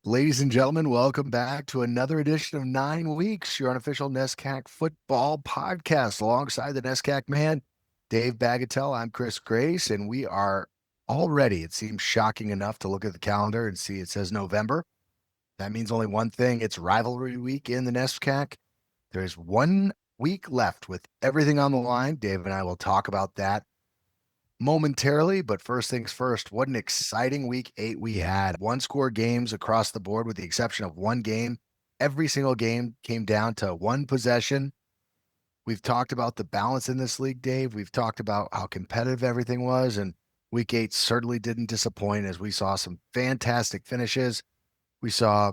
Ladies and gentlemen, welcome back to another edition of 9 Weeks, your unofficial NESCAC Football Podcast, alongside the NESCAC man, Dave Bagatelle. I'm Chris Grace, and we are already, it seems shocking enough to look at the calendar and see it says November. That means only one thing. It's rivalry week in the NESCAC. There's 1 week left with everything on the line. Dave and I will talk about that momentarily, but first things first, what an exciting week 8 we had. One-score games across the board with the exception of one game. Every single game came down to one possession. We've talked about the balance in this league, Dave. We've talked about how competitive everything was, and week 8 certainly didn't disappoint as we saw some fantastic finishes. We saw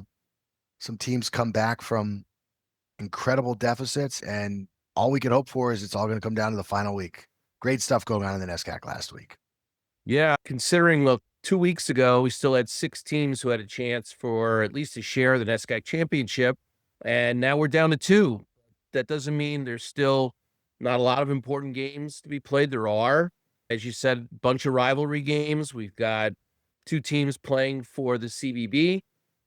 some teams come back from incredible deficits, and all we could hope for is it's all going to come down to the final week. Great stuff going on in the NESCAC last week. Yeah, considering, look, 2 weeks ago, we still had 6 teams who had a chance for at least a share of the NESCAC championship, and now we're down to 2. That doesn't mean there's still not a lot of important games to be played. There are, as you said, a bunch of rivalry games. We've got 2 teams playing for the CVB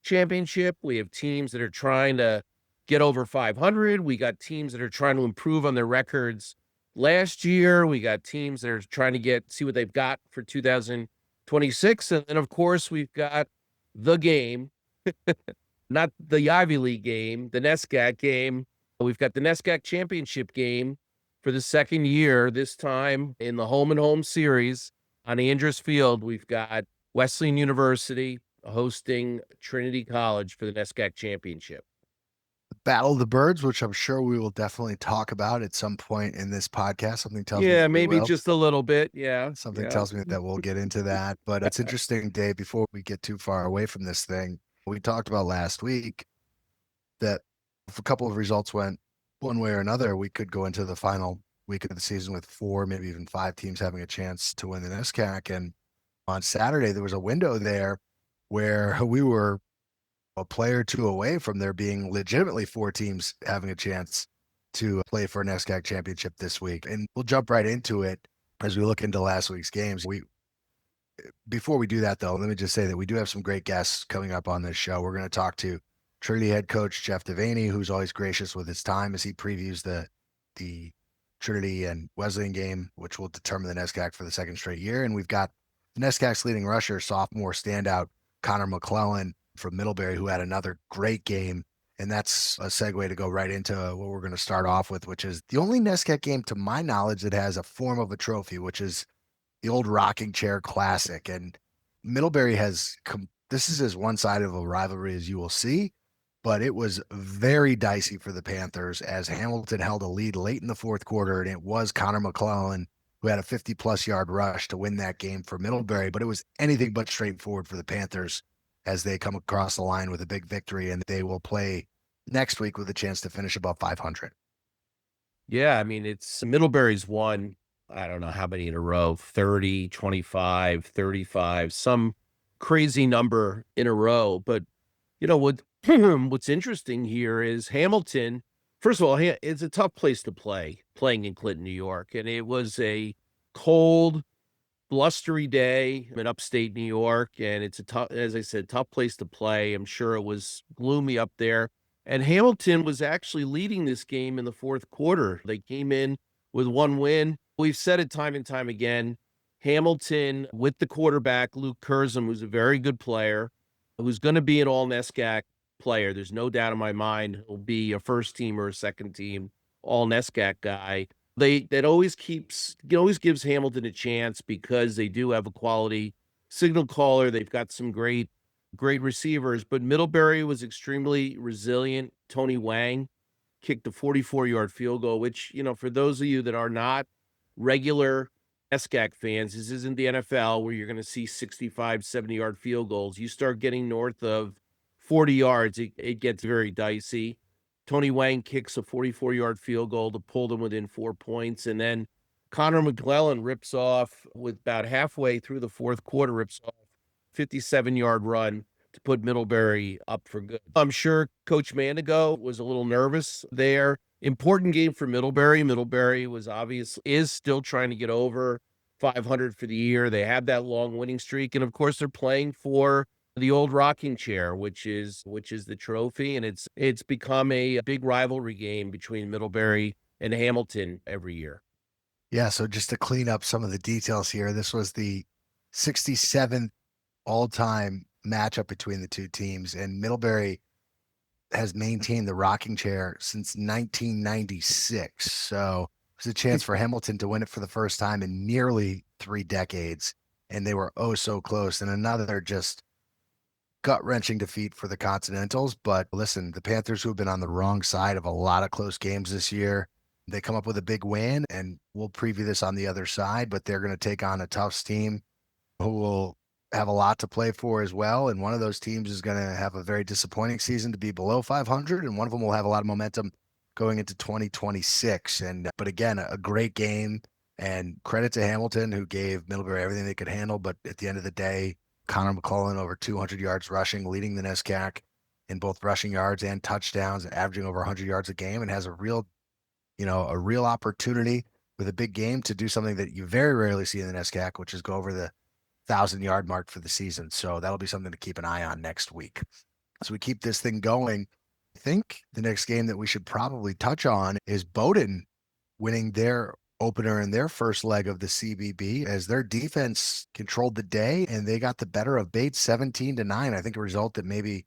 championship. We have teams that are trying to get over 500. We got teams that are trying to improve on their records last year. We got teams that are trying to see what they've got for 2026. And then, of course, we've got the game, not the Ivy League game, the NESCAC game. We've got the NESCAC championship game for the second year, this time in the home-and-home series on Andrews Field. We've got Wesleyan University hosting Trinity College for the NESCAC championship. Battle of the Birds, which I'm sure we will definitely talk about at some point in this podcast. Something tells me Yeah, maybe just a little bit. Yeah. Something tells me that we'll get into that. But it's interesting, Dave, before we get too far away from this thing, we talked about last week that if a couple of results went one way or another, we could go into the final week of the season with 4, maybe even 5 teams having a chance to win the NESCAC. And on Saturday, there was a window there where we were a player or 2 away from there being legitimately 4 teams having a chance to play for a NESCAC championship this week. And we'll jump right into it as we look into last week's games. Before we do that, though, let me just say that we do have some great guests coming up on this show. We're going to talk to Trinity head coach Jeff Devanney, who's always gracious with his time as he previews the Trinity and Wesleyan game, which will determine the NESCAC for the second straight year. And we've got the NESCAC's leading rusher, sophomore standout Connor McClellan from Middlebury, who had another great game. And that's a segue to go right into what we're going to start off with, which is the only NESCAC game, to my knowledge, that has a form of a trophy, which is the old rocking chair classic. And Middlebury this is as one-sided of a rivalry as you will see, but it was very dicey for the Panthers as Hamilton held a lead late in the fourth quarter, and it was Connor McClellan who had a 50-plus yard rush to win that game for Middlebury. But it was anything but straightforward for the Panthers as they come across the line with a big victory, and they will play next week with a chance to finish above 500. Yeah, I mean, it's Middlebury's won, I don't know how many in a row, 30, 25, 35, some crazy number in a row. But, you know, what's interesting here is Hamilton, first of all, it's a tough place to playing in Clinton, New York. And it was a cold, blustery day in upstate New York, and it's a tough, as I said, tough place to play. I'm sure it was gloomy up there. And Hamilton was actually leading this game in the fourth quarter. They came in with 1 win. We've said it time and time again. Hamilton, with the quarterback, Luke Curzum, who's a very good player, who's going to be an all NESCAC player. There's no doubt in my mind he'll be a first team or a second team all NESCAC guy. That always gives Hamilton a chance because they do have a quality signal caller. They've got some great receivers, but Middlebury was extremely resilient. Tony Wang kicked a 44-yard field goal, which, you know, for those of you that are not regular NESCAC fans, this isn't the NFL where you're going to see 65, 70-yard field goals. You start getting north of 40 yards, it gets very dicey. Tony Wang kicks a 44-yard field goal to pull them within 4 points. And then Connor McClellan rips off with about halfway through the fourth quarter, rips off 57-yard run to put Middlebury up for good. I'm sure Coach Mandigo was a little nervous there. Important game for Middlebury. Middlebury is still trying to get over 500 for the year. They have that long winning streak. And of course, they're playing for the old rocking chair, which is the trophy. And it's become a big rivalry game between Middlebury and Hamilton every year. Yeah, so just to clean up some of the details here, this was the 67th all-time matchup between the two teams, and Middlebury has maintained the rocking chair since 1996. So there's a chance for Hamilton to win it for the first time in nearly 3 decades, and they were oh so close. And another just gut-wrenching defeat for the Continentals. But listen, the Panthers, who have been on the wrong side of a lot of close games this year, they come up with a big win, and we'll preview this on the other side, but they're going to take on a tough team who will have a lot to play for as well. And one of those teams is going to have a very disappointing season to be below 500, and one of them will have a lot of momentum going into 2026. But again, a great game, and credit to Hamilton, who gave Middlebury everything they could handle. But at the end of the day, Connor McClellan over 200 yards rushing, leading the NESCAC in both rushing yards and touchdowns, averaging over 100 yards a game, and has a real opportunity with a big game to do something that you very rarely see in the NESCAC, which is go over the 1,000-yard mark for the season. So that'll be something to keep an eye on next week. As we keep this thing going, I think the next game that we should probably touch on is Bowdoin winning their opener in their first leg of the CBB, as their defense controlled the day and they got the better of Bates 17-9. I think a result that maybe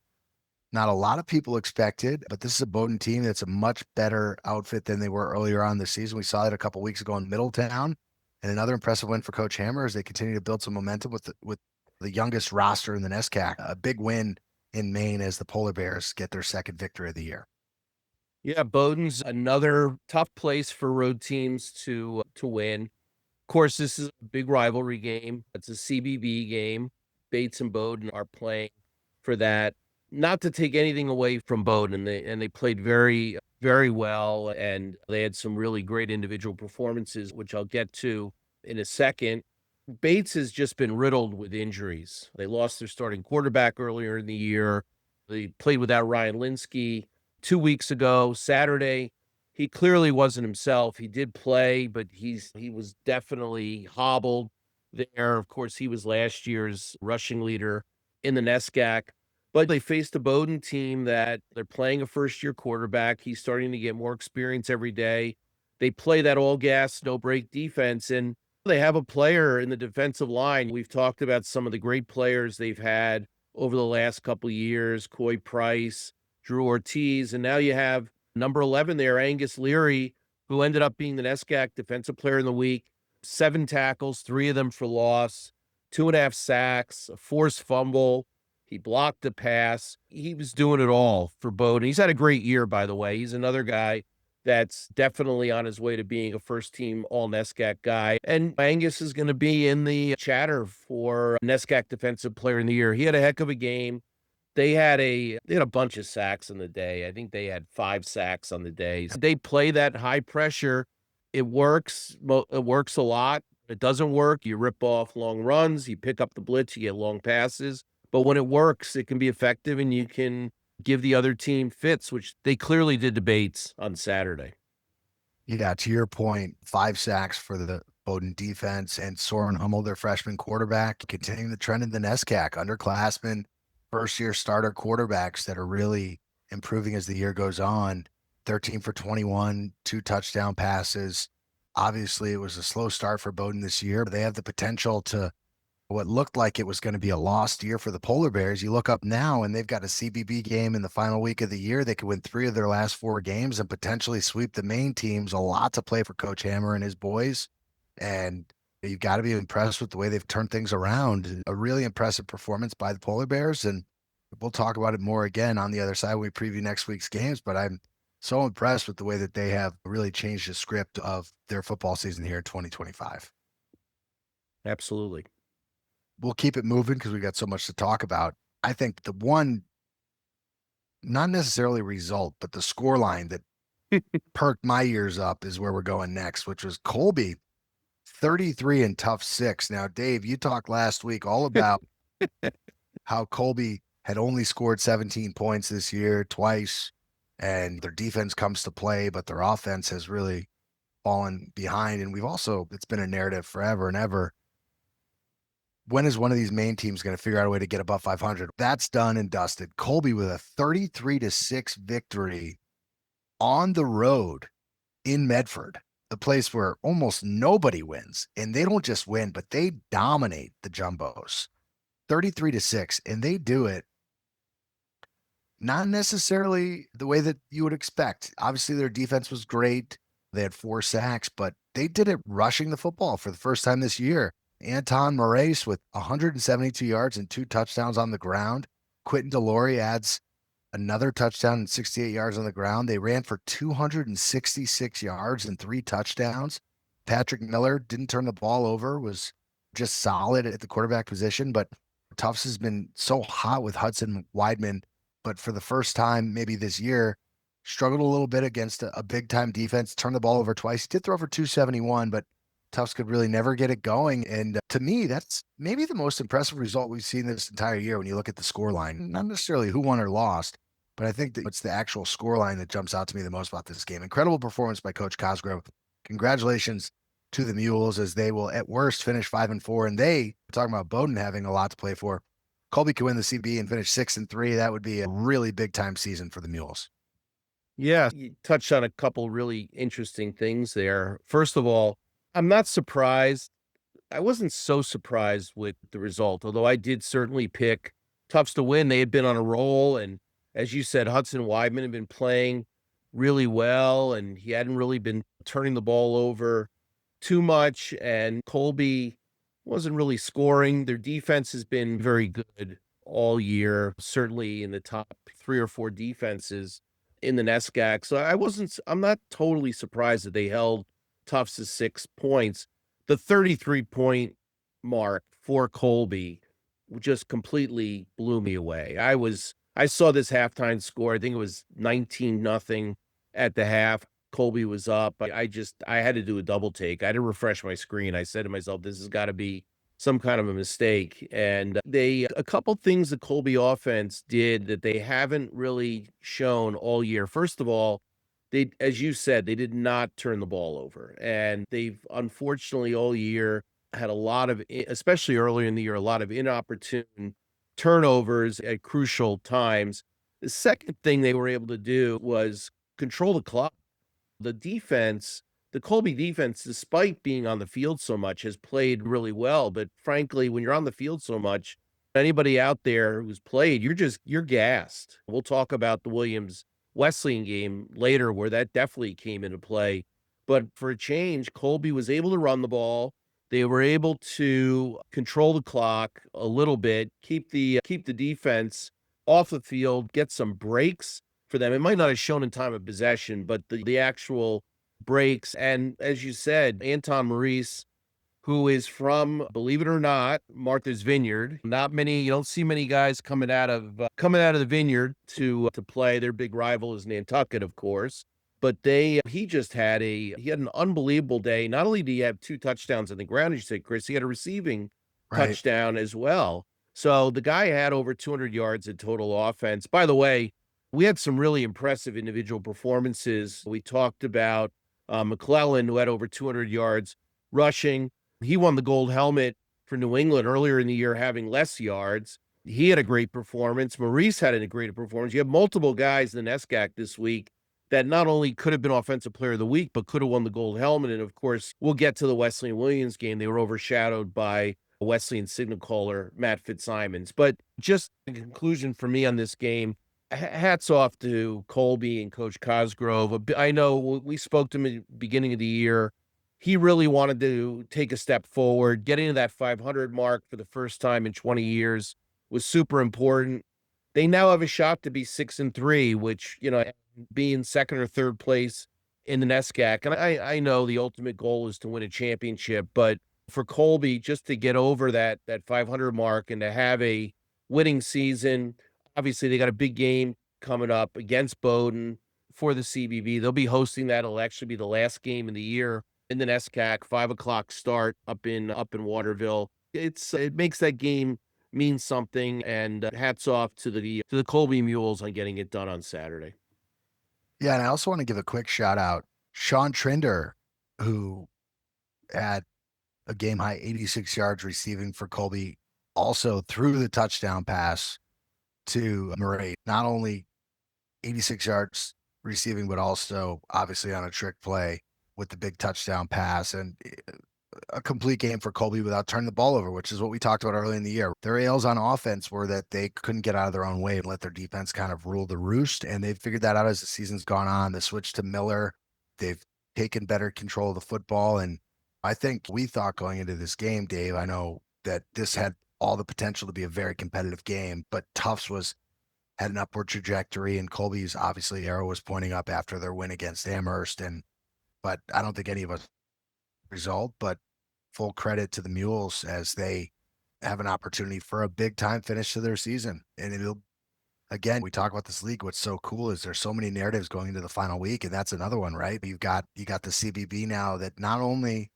not a lot of people expected, but this is a Bowdoin team that's a much better outfit than they were earlier on this season. We saw it a couple weeks ago in Middletown. And another impressive win for Coach Hammer as they continue to build some momentum with the youngest roster in the NESCAC. A big win in Maine as the Polar Bears get their second victory of the year. Yeah, Bowdoin's another tough place for road teams to win. Of course, this is a big rivalry game. It's a CBB game. Bates and Bowdoin are playing for that. Not to take anything away from Bowdoin, they played very, very well, and they had some really great individual performances, which I'll get to in a second. Bates has just been riddled with injuries. They lost their starting quarterback earlier in the year. They played without Ryan Linsky 2 weeks ago, Saturday. He clearly wasn't himself. He did play, but he was definitely hobbled there. Of course, he was last year's rushing leader in the NESCAC. But they faced a Bowdoin team that they're playing a first-year quarterback. He's starting to get more experience every day. They play that all-gas, no-break defense, and they have a player in the defensive line. We've talked about some of the great players they've had over the last couple of years, Coy Price, Drew Ortiz, and now you have number 11 there, Angus Leary, who ended up being the NESCAC Defensive Player in the Week. 7 tackles, 3 of them for loss, 2.5 sacks, a forced fumble. He blocked a pass. He was doing it all for Bowdoin. He's had a great year, by the way. He's another guy that's definitely on his way to being a first-team All-NESCAC guy. And Angus is going to be in the chatter for NESCAC Defensive Player in the Year. He had a heck of a game. They had a bunch of sacks in the day. I think they had 5 sacks on the day. They play that high pressure. It works. It works a lot. It doesn't work. You rip off long runs. You pick up the blitz. You get long passes. But when it works, it can be effective, and you can give the other team fits, which they clearly did to Bates on Saturday. Yeah, to your point, 5 sacks for the Bowdoin defense, and Soren Hummel, their freshman quarterback, continuing the trend in the NESCAC. Underclassmen, first-year starter quarterbacks that are really improving as the year goes on. 13 for 21, 2 touchdown passes. Obviously, it was a slow start for Bowdoin this year, but they have the potential to what looked like it was going to be a lost year for the Polar Bears. You look up now and they've got a CBB game in the final week of the year. They could win 3 of their last 4 games and potentially sweep the main teams. A lot to play for Coach Hammer and his boys. And you've got to be impressed with the way they've turned things around. A really impressive performance by the Polar Bears. And we'll talk about it more again on the other side when we preview next week's games. But I'm so impressed with the way that they have really changed the script of their football season here in 2025. Absolutely. We'll keep it moving because we got so much to talk about. I think the one, not necessarily result, but the score line that perked my ears up is where we're going next, which was Colby 33 and tough 6. Now, Dave, you talked last week all about how Colby had only scored 17 points this year twice, and their defense comes to play, but their offense has really fallen behind. And it's been a narrative forever and ever. When is one of these main teams going to figure out a way to get above 500? That's done and dusted. Colby with a 33-6 victory on the road in Medford, the place where almost nobody wins. And they don't just win, but they dominate the Jumbos. 33-6, and they do it not necessarily the way that you would expect. Obviously, their defense was great. They had 4 sacks, but they did it rushing the football for the first time this year. Anton Moraes with 172 yards and 2 touchdowns on the ground. Quentin Delory adds another touchdown and 68 yards on the ground. They ran for 266 yards and 3 touchdowns. Patrick Miller didn't turn the ball over, was just solid at the quarterback position, but Tufts has been so hot with Hudson Weidman, but for the first time maybe this year, struggled a little bit against a big-time defense, turned the ball over twice. He did throw for 271, but Tufts could really never get it going. And to me, that's maybe the most impressive result we've seen this entire year when you look at the score line. Not necessarily who won or lost, but I think that it's the actual score line that jumps out to me the most about this game. Incredible performance by Coach Cosgrove. Congratulations to the Mules, as they will at worst finish 5-4. And they, talking about Bowdoin having a lot to play for, Colby could win the CB and finish 6-3. That would be a really big time season for the Mules. Yeah, you touched on a couple really interesting things there. First of all, I'm not surprised. I wasn't so surprised with the result, although I did certainly pick Tufts to win. They had been on a roll, and as you said, Hudson Weidman had been playing really well, and he hadn't really been turning the ball over too much, and Colby wasn't really scoring. Their defense has been very good all year, certainly in the top 3 or 4 defenses in the NESCAC. So I'm not totally surprised that they held Tufts to 6 points. The 33-point mark for Colby just completely blew me away. I saw this halftime score. I think it was 19-0 at the half. Colby was up. I had to do a double take. I had to refresh my screen. I said to myself, this has got to be some kind of a mistake. And a couple things the Colby offense did that they haven't really shown all year. First of all, they, as you said, they did not turn the ball over. And they've unfortunately all year had a lot of, especially earlier in the year, a lot of inopportune turnovers at crucial times. The second thing they were able to do was control the clock. The Colby defense, despite being on the field so much, has played really well. But frankly, when you're on the field so much, anybody out there who's played, you're gassed. We'll talk about the Williams Wesleyan game later, where that definitely came into play. But for a change, Colby was able to run the ball. They were able to control the clock a little bit, keep the defense off the field, get some breaks for them. It might not have shown in time of possession, but the actual breaks. And as you said, Anton Maurice, who is from, believe it or not, Martha's Vineyard. Not many, you don't see many guys coming out of the Vineyard to play. Their big rival is Nantucket, of course. But he had an unbelievable day. Not only did he have 2 touchdowns on the ground, as you said, Chris, he had a receiving touchdown as well. So the guy had over 200 yards in total offense. By the way, we had some really impressive individual performances. We talked about McClellan, who had over 200 yards rushing. He won the gold helmet for New England earlier in the year, having less yards. He had a great performance. Maurice had a great performance. You have multiple guys in the NESCAC this week that not only could have been Offensive Player of the Week, but could have won the gold helmet. And of course, we'll get to the Wesleyan Williams game. They were overshadowed by Wesleyan signal caller Matt Fitzsimons. But just the conclusion for me on this game, hats off to Colby and Coach Cosgrove. I know we spoke to him at the beginning of the year. He really wanted to take a step forward. Getting to that 500 mark for the first time in 20 years was super important. They now have a shot to be 6-3, which, be in second or third place in the NESCAC. And I know the ultimate goal is to win a championship, but for Colby just to get over that 500 mark and to have a winning season. Obviously, they got a big game coming up against Bowdoin for the CBB. They'll be hosting that. It'll actually be the last game of the year in the NESCAC, 5 o'clock start up in Waterville. It makes that game mean something, and hats off to the Colby Mules on getting it done on Saturday. Yeah, and I also want to give a quick shout out. Sean Trinder, who had a game high 86 yards receiving for Colby, also threw the touchdown pass to Murray. Not only 86 yards receiving, but also obviously on a trick play with the big touchdown pass, and a complete game for Colby without turning the ball over, which is what we talked about early in the year. Their ails on offense were that they couldn't get out of their own way and let their defense kind of rule the roost. And they've figured that out as the season's gone on. The switch to Miller, they've taken better control of the football. And I think we thought going into this game, Dave, I know that this had all the potential to be a very competitive game, but Tufts had an upward trajectory, and Colby's obviously arrow was pointing up after their win against Amherst. But I don't think any of us result, but full credit to the Mules as they have an opportunity for a big time finish to their season. And it'll, again, we talk about this league. What's so cool is there's so many narratives going into the final week, and that's another one, right? You got the CBB now that not only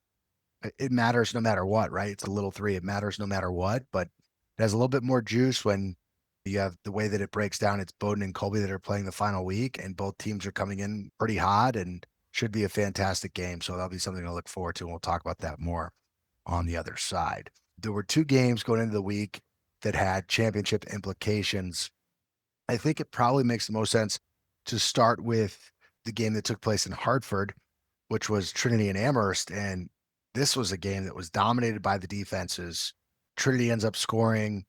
it matters no matter what, right? It's a little three. It matters no matter what, but it has a little bit more juice when you have the way that it breaks down. It's Bowdoin and Colby that are playing the final week, and both teams are coming in pretty hot and should be a fantastic game. So that'll be something to look forward to, and we'll talk about that more on the other side. There were two games going into the week that had championship implications. I think it probably makes the most sense to start with the game that took place in Hartford, which was Trinity and Amherst. And this was a game that was dominated by the defenses. Trinity ends up scoring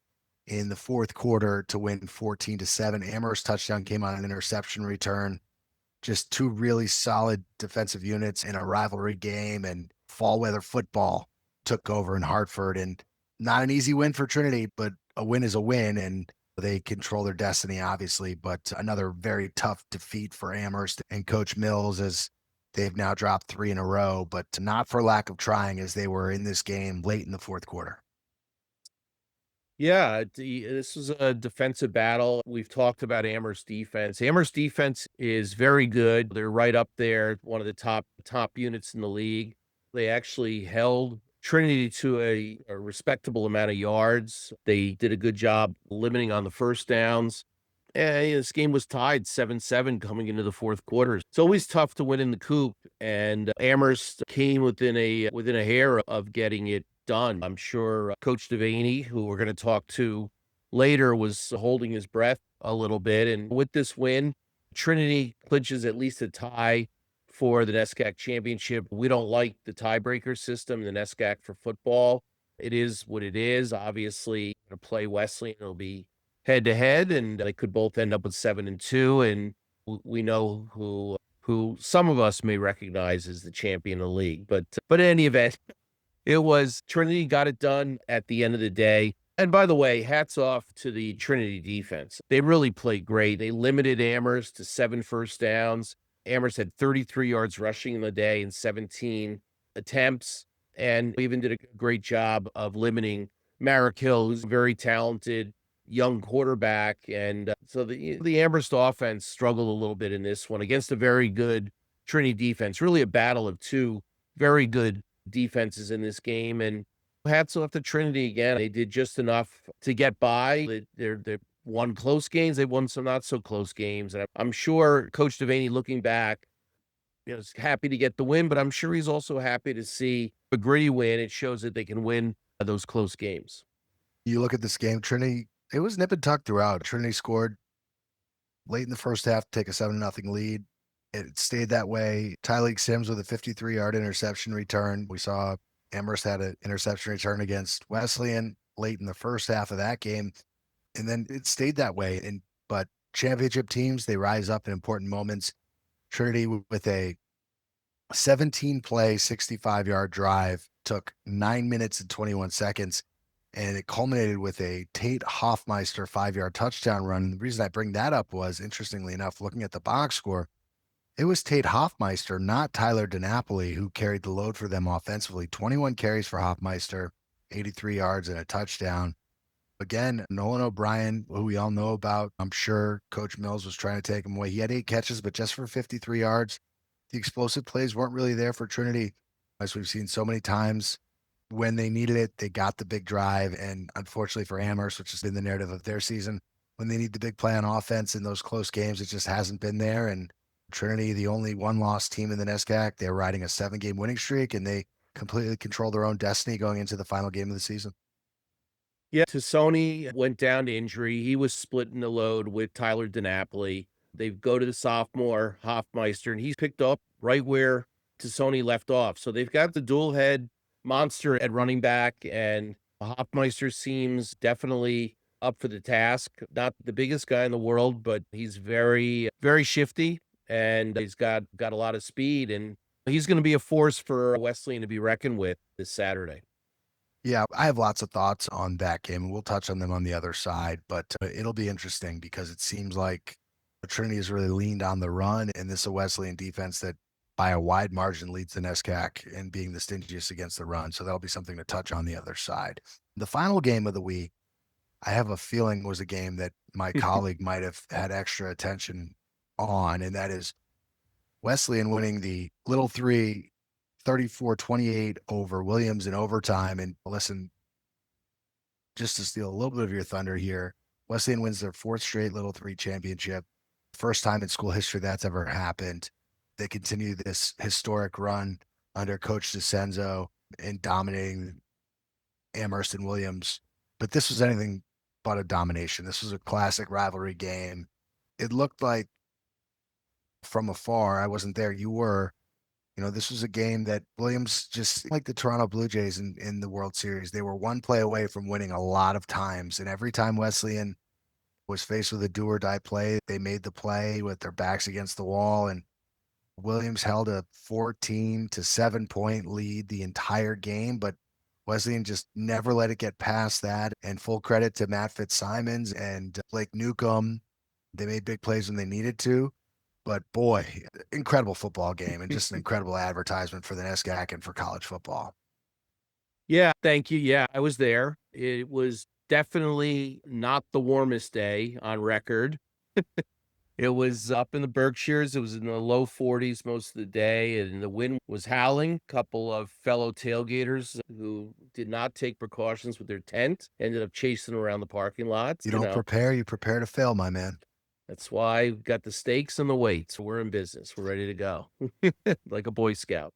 in the fourth quarter to win 14-7. Amherst touchdown came on an interception return. Just two really solid defensive units in a rivalry game, and fall weather football took over in Hartford. And not an easy win for Trinity, but a win is a win, and they control their destiny, obviously. But another very tough defeat for Amherst and Coach Mills, as they've now dropped 3 in a row, but not for lack of trying, as they were in this game late in the fourth quarter. Yeah, this was a defensive battle. We've talked about Amherst defense. Amherst defense is very good. They're right up there, one of the top units in the league. They actually held Trinity to a respectable amount of yards. They did a good job limiting on the first downs. And this game was tied 7-7 coming into the fourth quarter. It's always tough to win in the coop, and Amherst came within a hair of getting it done. I'm sure Coach Devanney, who we're going to talk to later, was holding his breath a little bit. And with this win, Trinity clinches at least a tie for the NESCAC championship. We don't like the tiebreaker system, the NESCAC for football. It is what it is. Obviously, going to play Wesleyan. It'll be head to head, and they could both end up with 7-2. And we know who some of us may recognize as the champion of the league. But in any event, it was Trinity got it done at the end of the day. And by the way, hats off to the Trinity defense. They really played great. They limited Amherst to 7 first downs. Amherst had 33 yards rushing in the day and 17 attempts. And we even did a great job of limiting Marek Hill, who's a very talented young quarterback. And so the Amherst offense struggled a little bit in this one against a very good Trinity defense. Really a battle of two very good defenses in this game. And hats off to Trinity again. They did just enough to get by. They're won close games. They won some not so close games. And I'm sure Coach Devanney, looking back, is happy to get the win, but I'm sure he's also happy to see a gritty win. It shows that they can win those close games. You look at this game, Trinity, it was nip and tuck throughout. Trinity scored late in the first half to take a 7-0 lead. It stayed that way. Tyleek Sims with a 53-yard interception return. We saw Amherst had an interception return against Wesleyan late in the first half of that game. And then it stayed that way. But championship teams, they rise up in important moments. Trinity with a 17-play, 65-yard drive took 9 minutes and 21 seconds. And it culminated with a Tate Hoffmeister 5-yard touchdown run. The reason I bring that up was, interestingly enough, looking at the box score, It was Tate Hoffmeister, not Tyler DiNapoli, who carried the load for them offensively. 21 carries for Hoffmeister, 83 yards and a touchdown. Again, Nolan O'Brien, who we all know about, I'm sure Coach Mills was trying to take him away. He had 8 catches, but just for 53 yards. The explosive plays weren't really there for Trinity, as we've seen so many times. When they needed it, they got the big drive. And unfortunately for Amherst, which has been the narrative of their season, when they need the big play on offense in those close games, it just hasn't been there. And Trinity, the only one-loss team in the NESCAC, they're riding a 7-game winning streak, and they completely control their own destiny going into the final game of the season. Yeah, Tassoni went down to injury. He was splitting the load with Tyler DiNapoli. They go to the sophomore, Hoffmeister, and he's picked up right where Tassoni left off. So they've got the dual head monster at running back, and Hoffmeister seems definitely up for the task. Not the biggest guy in the world, but he's very, very shifty, and he's got a lot of speed, and he's going to be a force for Wesleyan to be reckoned with this Saturday. Yeah, I have lots of thoughts on that game, and we'll touch on them on the other side, but it'll be interesting because it seems like Trinity has really leaned on the run, and this is a Wesleyan defense that by a wide margin leads the NESCAC in being the stingiest against the run. So that'll be something to touch on the other side. The final game of the week, I have a feeling was a game that my colleague might have had extra attention on, and that is Wesleyan winning the Little Three 34-28 over Williams in overtime. And listen, just to steal a little bit of your thunder here, Wesleyan wins their 4th straight Little Three championship. First time in school history that's ever happened. They continue this historic run under Coach DeCenzo in dominating Amherst and Williams. But this was anything but a domination. This was a classic rivalry game. It looked like from afar, I wasn't there, you were, this was a game that Williams, just like the Toronto Blue Jays in the World Series, they were one play away from winning a lot of times. And every time Wesleyan was faced with a do or die play, they made the play with their backs against the wall. And Williams held a 14-7 point lead the entire game, but Wesleyan just never let it get past that. And full credit to Matt Fitzsimons and Blake Newcomb. They made big plays when they needed to. But boy, incredible football game and just an incredible advertisement for the NESCAC and for college football. Yeah, thank you. Yeah, I was there. It was definitely not the warmest day on record. It was up in the Berkshires. It was in the low 40s most of the day, and the wind was howling. A couple of fellow tailgaters who did not take precautions with their tent ended up chasing around the parking lots. You don't prepare, you prepare to fail, my man. That's why we've got the stakes and the weights. We're in business. We're ready to go, like a Boy Scout.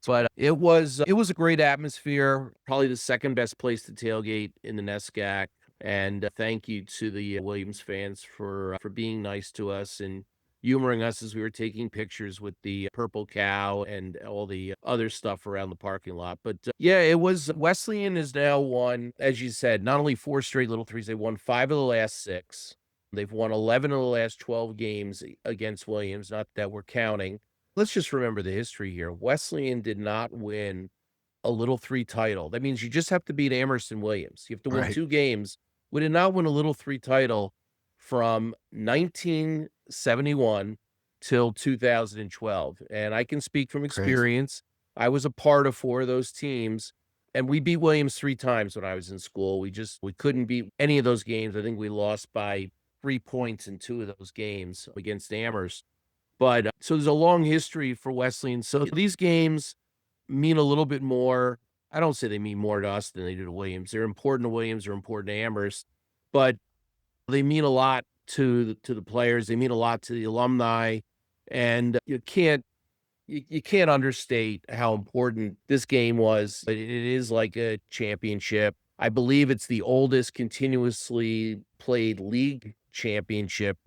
But it was a great atmosphere, probably the second best place to tailgate in the NESCAC. And thank you to the Williams fans for being nice to us and humoring us as we were taking pictures with the purple cow and all the other stuff around the parking lot. But yeah, it was Wesleyan has now won, as you said, not only 4 straight Little Threes, they won 5 of the last 6. They've won 11 of the last 12 games against Williams, not that we're counting. Let's just remember the history here. Wesleyan did not win a Little Three title. That means you just have to beat Amherst and Williams. You have to win 2 games. We did not win a Little Three title from 1971 till 2012. And I can speak from experience. Crazy. I was a part of 4 of those teams, and we beat Williams 3 times when I was in school. We couldn't beat any of those games. I think we lost by 3 points in 2 of those games against Amherst. But so there's a long history for Wesleyan. So these games mean a little bit more. I don't say they mean more to us than they do to Williams. They're important to Williams. They're important to Amherst. But they mean a lot to the players. They mean a lot to the alumni. And you can't understate how important this game was. It is like a championship. I believe it's the oldest continuously played league championship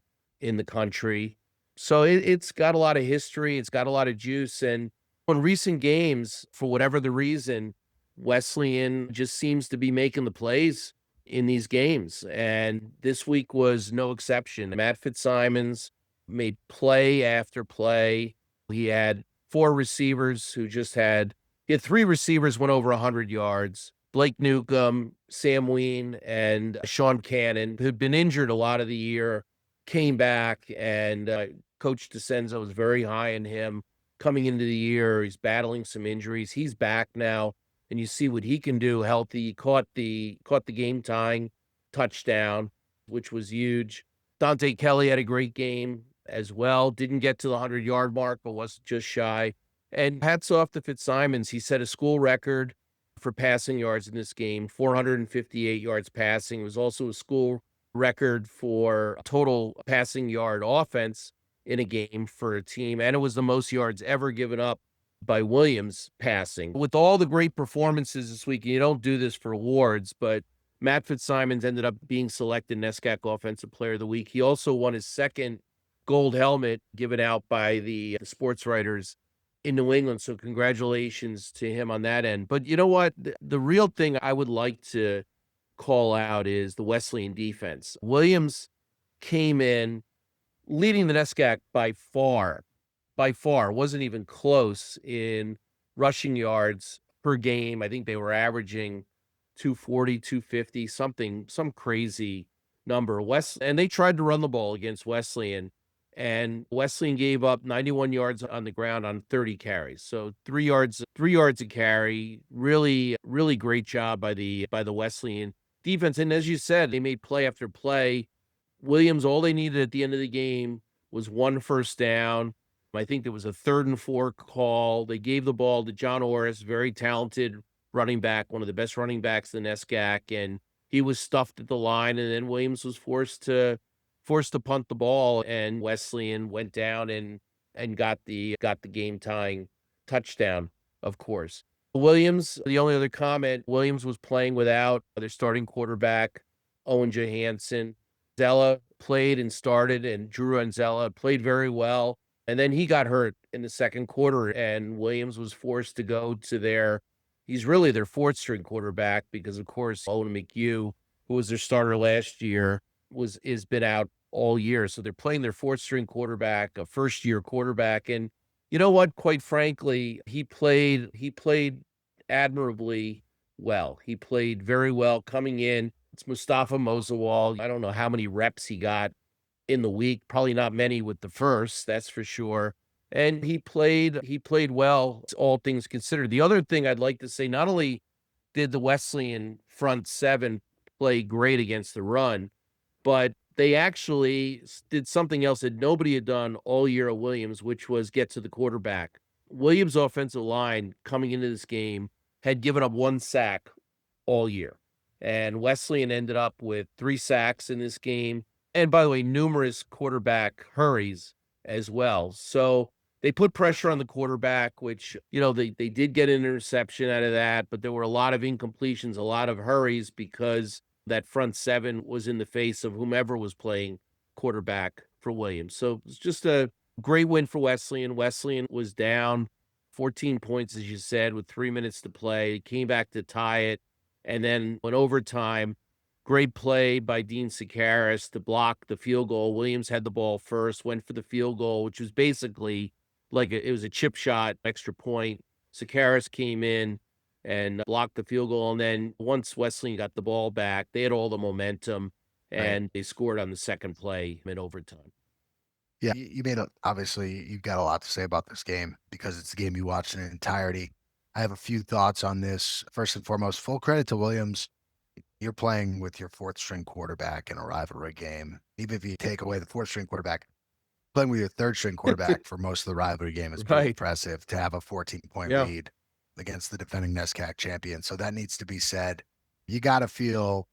in the country. So it's got a lot of history. It's got a lot of juice. And in recent games, for whatever the reason, Wesleyan just seems to be making the plays in these games. And this week was no exception. Matt Fitzsimons made play after play. He had 4 receivers who he had 3 receivers went over 100 yards. Blake Newcomb, Sam Ween, and Sean Cannon, who'd been injured a lot of the year, came back and Coach DeCenzo was very high on him coming into the year. He's battling some injuries. He's back now, and you see what he can do healthy. He caught the game-tying touchdown, which was huge. Dante Kelly had a great game as well. Didn't get to the 100-yard mark, but was just shy. And hats off to Fitzsimons. He set a school record for passing yards in this game, 458 yards passing. It was also a school record for total passing yard offense in a game for a team, and it was the most yards ever given up by Williams passing. With all the great performances this week, and you don't do this for awards, but Matt Fitzsimons ended up being selected NESCAC Offensive Player of the Week. He also won his second gold helmet given out by the sports writers in New England, so congratulations to him on that end. But you know what? The real thing I would like to call out is the Wesleyan defense. Williams came in leading the NESCAC by far, wasn't even close in rushing yards per game. I think they were averaging 240, 250, some crazy number. And they tried to run the ball against Wesleyan, and Wesleyan gave up 91 yards on the ground on 30 carries. So 3 yards a carry. Really, really great job by the Wesleyan defense. And as you said, they made play after play. Williams, all they needed at the end of the game was 1 first down. I think there was a 3rd and 4 call. They gave the ball to John Orris, very talented running back, one of the best running backs in the NESCAC, and he was stuffed at the line, and then Williams was forced to punt the ball, and Wesleyan went down and got the game-tying touchdown, of course. Williams, the only other comment, Williams was playing without their starting quarterback, Owen Johansson. Zella played and started, and Drew Anzella played very well. And then he got hurt in the second quarter, and Williams was forced to go to he's really their 4th-string quarterback because, of course, Owen McHugh, who was their starter last year, has been out all year. So they're playing their 4th-string quarterback, a first-year quarterback. And you know what? Quite frankly, he played admirably well. He played very well coming in. It's Mustafa Mosawal. I don't know how many reps he got in the week. Probably not many with the first, that's for sure. And he played well, all things considered. The other thing I'd like to say, not only did the Wesleyan front 7 play great against the run, but they actually did something else that nobody had done all year at Williams, which was get to the quarterback. Williams' offensive line coming into this game had given up 1 sack all year. And Wesleyan ended up with 3 sacks in this game. And by the way, numerous quarterback hurries as well. So they put pressure on the quarterback, which, they did get an interception out of that, but there were a lot of incompletions, a lot of hurries because that front 7 was in the face of whomever was playing quarterback for Williams. So it's just a great win for Wesleyan. Wesleyan was down 14 points, as you said, with 3 minutes to play. Came back to tie it. And then in overtime, great play by Dean Sakaris to block the field goal. Williams had the ball first, went for the field goal, which was basically it was a chip shot, extra point. Sakaris came in and blocked the field goal. And then once Wesleyan got the ball back, they had all the momentum, and they scored on the second play in overtime. Yeah, you obviously, you've got a lot to say about this game because it's a game you watched in entirety. I have a few thoughts on this. First and foremost, full credit to Williams. You're playing with your 4th-string quarterback in a rivalry game. Even if you take away the 4th-string quarterback, playing with your 3rd-string quarterback for most of the rivalry game is pretty impressive to have a 14-point lead against the defending NESCAC champion. So that needs to be said. You got to feel,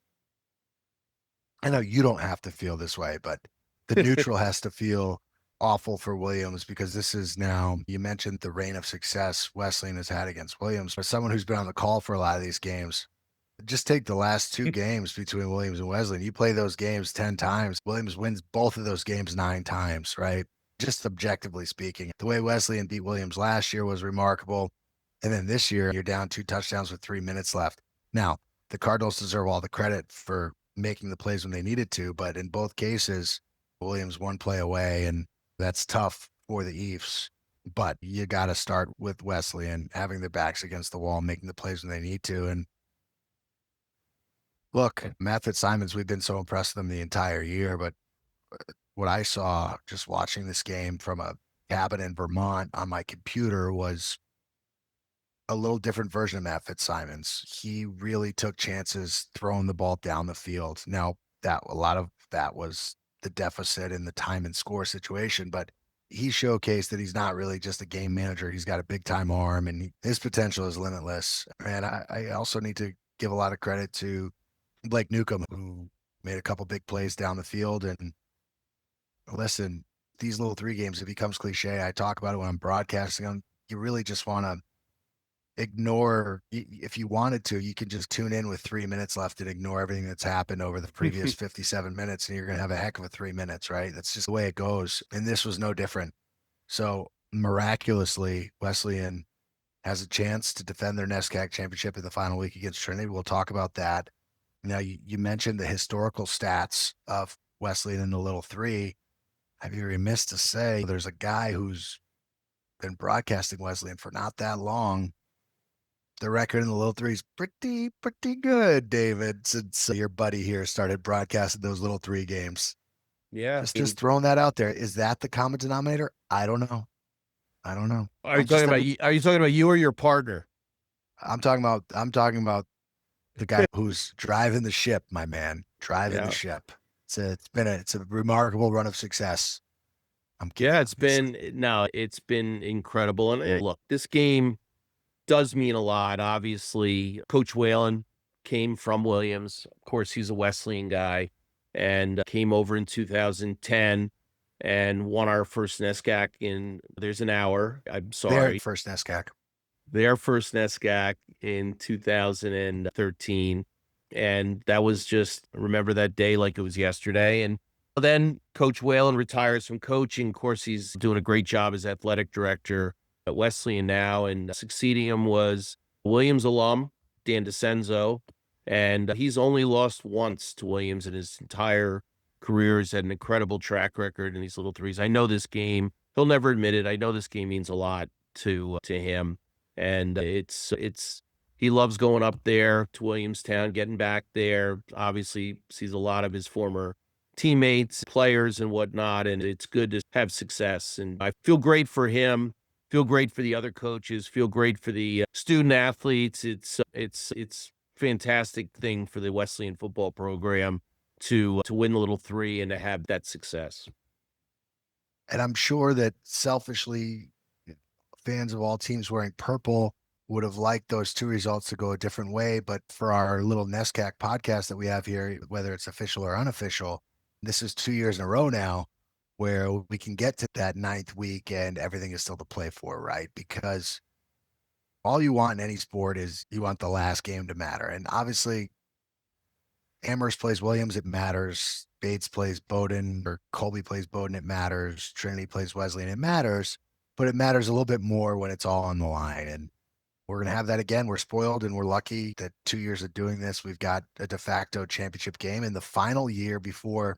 I know you don't have to feel this way, but the neutral has to feel awful for Williams because this is now, you mentioned the reign of success Wesleyan has had against Williams. For someone who's been on the call for a lot of these games, just take the last 2 games between Williams and Wesleyan. You play those games 10 times. Williams wins both of those games 9 times, right? Just objectively speaking. The way Wesleyan beat Williams last year was remarkable. And then this year, you're down 2 touchdowns with 3 minutes left. Now, the Cardinals deserve all the credit for making the plays when they needed to, but in both cases, Williams 1 play away, and that's tough for the Eves. But you got to start with Wesleyan having their backs against the wall, making the plays when they need to. And look, Matt Fitzsimons, we've been so impressed with him the entire year, but what I saw just watching this game from a cabin in Vermont on my computer was a little different version of Matt Fitzsimons. He really took chances throwing the ball down the field. Now, that a lot of that was the deficit in the time and score situation, but he showcased that he's not really just a game manager. He's got a big time arm, and his potential is limitless. And I also need to give a lot of credit to Blake Newcomb, who made a couple big plays down the field. And listen, these little three games, it becomes cliche. I talk about it when I'm broadcasting them. You really just want to ignore, if you wanted to, you can just tune in with 3 minutes left and ignore everything that's happened over the previous 57 minutes, and you're going to have a heck of a 3 minutes, right? That's just the way it goes. And this was no different. So miraculously, Wesleyan has a chance to defend their NESCAC championship in the final week against Trinity. We'll talk about that. Now, you mentioned the historical stats of Wesleyan in the Little Three. I'd be remiss to say there's a guy who's been broadcasting Wesleyan for not that long. The record in the Little Three is pretty good, David, since your buddy here started broadcasting those Little Three games. Yeah. Just throwing that out there. Is that the common denominator? I don't know. Are you talking about you or your partner? I'm talking about the guy who's driving the ship, my man. Driving the ship. It's a remarkable run of success. It's been incredible. And look, this game does mean a lot. Obviously, Coach Whalen came from Williams. Of course, he's a Wesleyan guy, and came over in 2010 and won our first NESCAC in, there's an hour. I'm sorry. Their first NESCAC in 2013. And that was just, remember that day like it was yesterday. And then Coach Whalen retires from coaching. Of course, he's doing a great job as athletic director at Wesleyan now. And succeeding him was Williams alum, Dan DeCenzo. And he's only lost once to Williams in his entire career. He's had an incredible track record in these Little Threes. I know this game, he'll never admit it. I know this game means a lot to him. And he loves going up there to Williamstown, getting back there. Obviously sees a lot of his former teammates, players and whatnot. And it's good to have success. And I feel great for him, feel great for the other coaches, feel great for the student athletes. It's fantastic thing for the Wesleyan football program to win the Little Three and to have that success. And I'm sure that selfishly, fans of all teams wearing purple would have liked those two results to go a different way. But for our little NESCAC podcast that we have here, whether it's official or unofficial, this is 2 years in a row now where we can get to that ninth week and everything is still to play for, right? Because all you want in any sport is you want the last game to matter. And obviously, Amherst plays Williams, it matters. Bates plays Bowdoin, or Colby plays Bowdoin, it matters. Trinity plays Wesleyan, it matters. But it matters a little bit more when it's all on the line. And we're going to have that again. We're spoiled and we're lucky that 2 years of doing this, we've got a de facto championship game in the final year before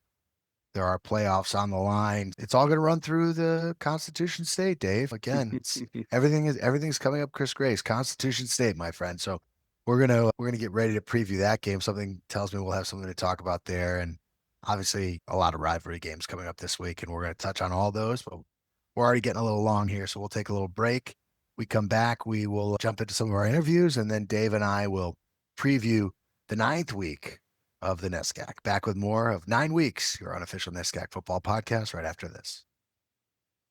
there are playoffs on the line. It's all going to run through the Constitution State, Dave. Again, it's everything's coming up Chris Grace, Constitution State, my friend. So we're going to get ready to preview that game. Something tells me we'll have something to talk about there. And obviously a lot of rivalry games coming up this week, and we're going to touch on all those, but we're already getting a little long here. So we'll take a little break. We come back, we will jump into some of our interviews, and then Dave and I will preview the ninth week of the NESCAC. Back with more of 9 weeks, your unofficial NESCAC football podcast, right after this.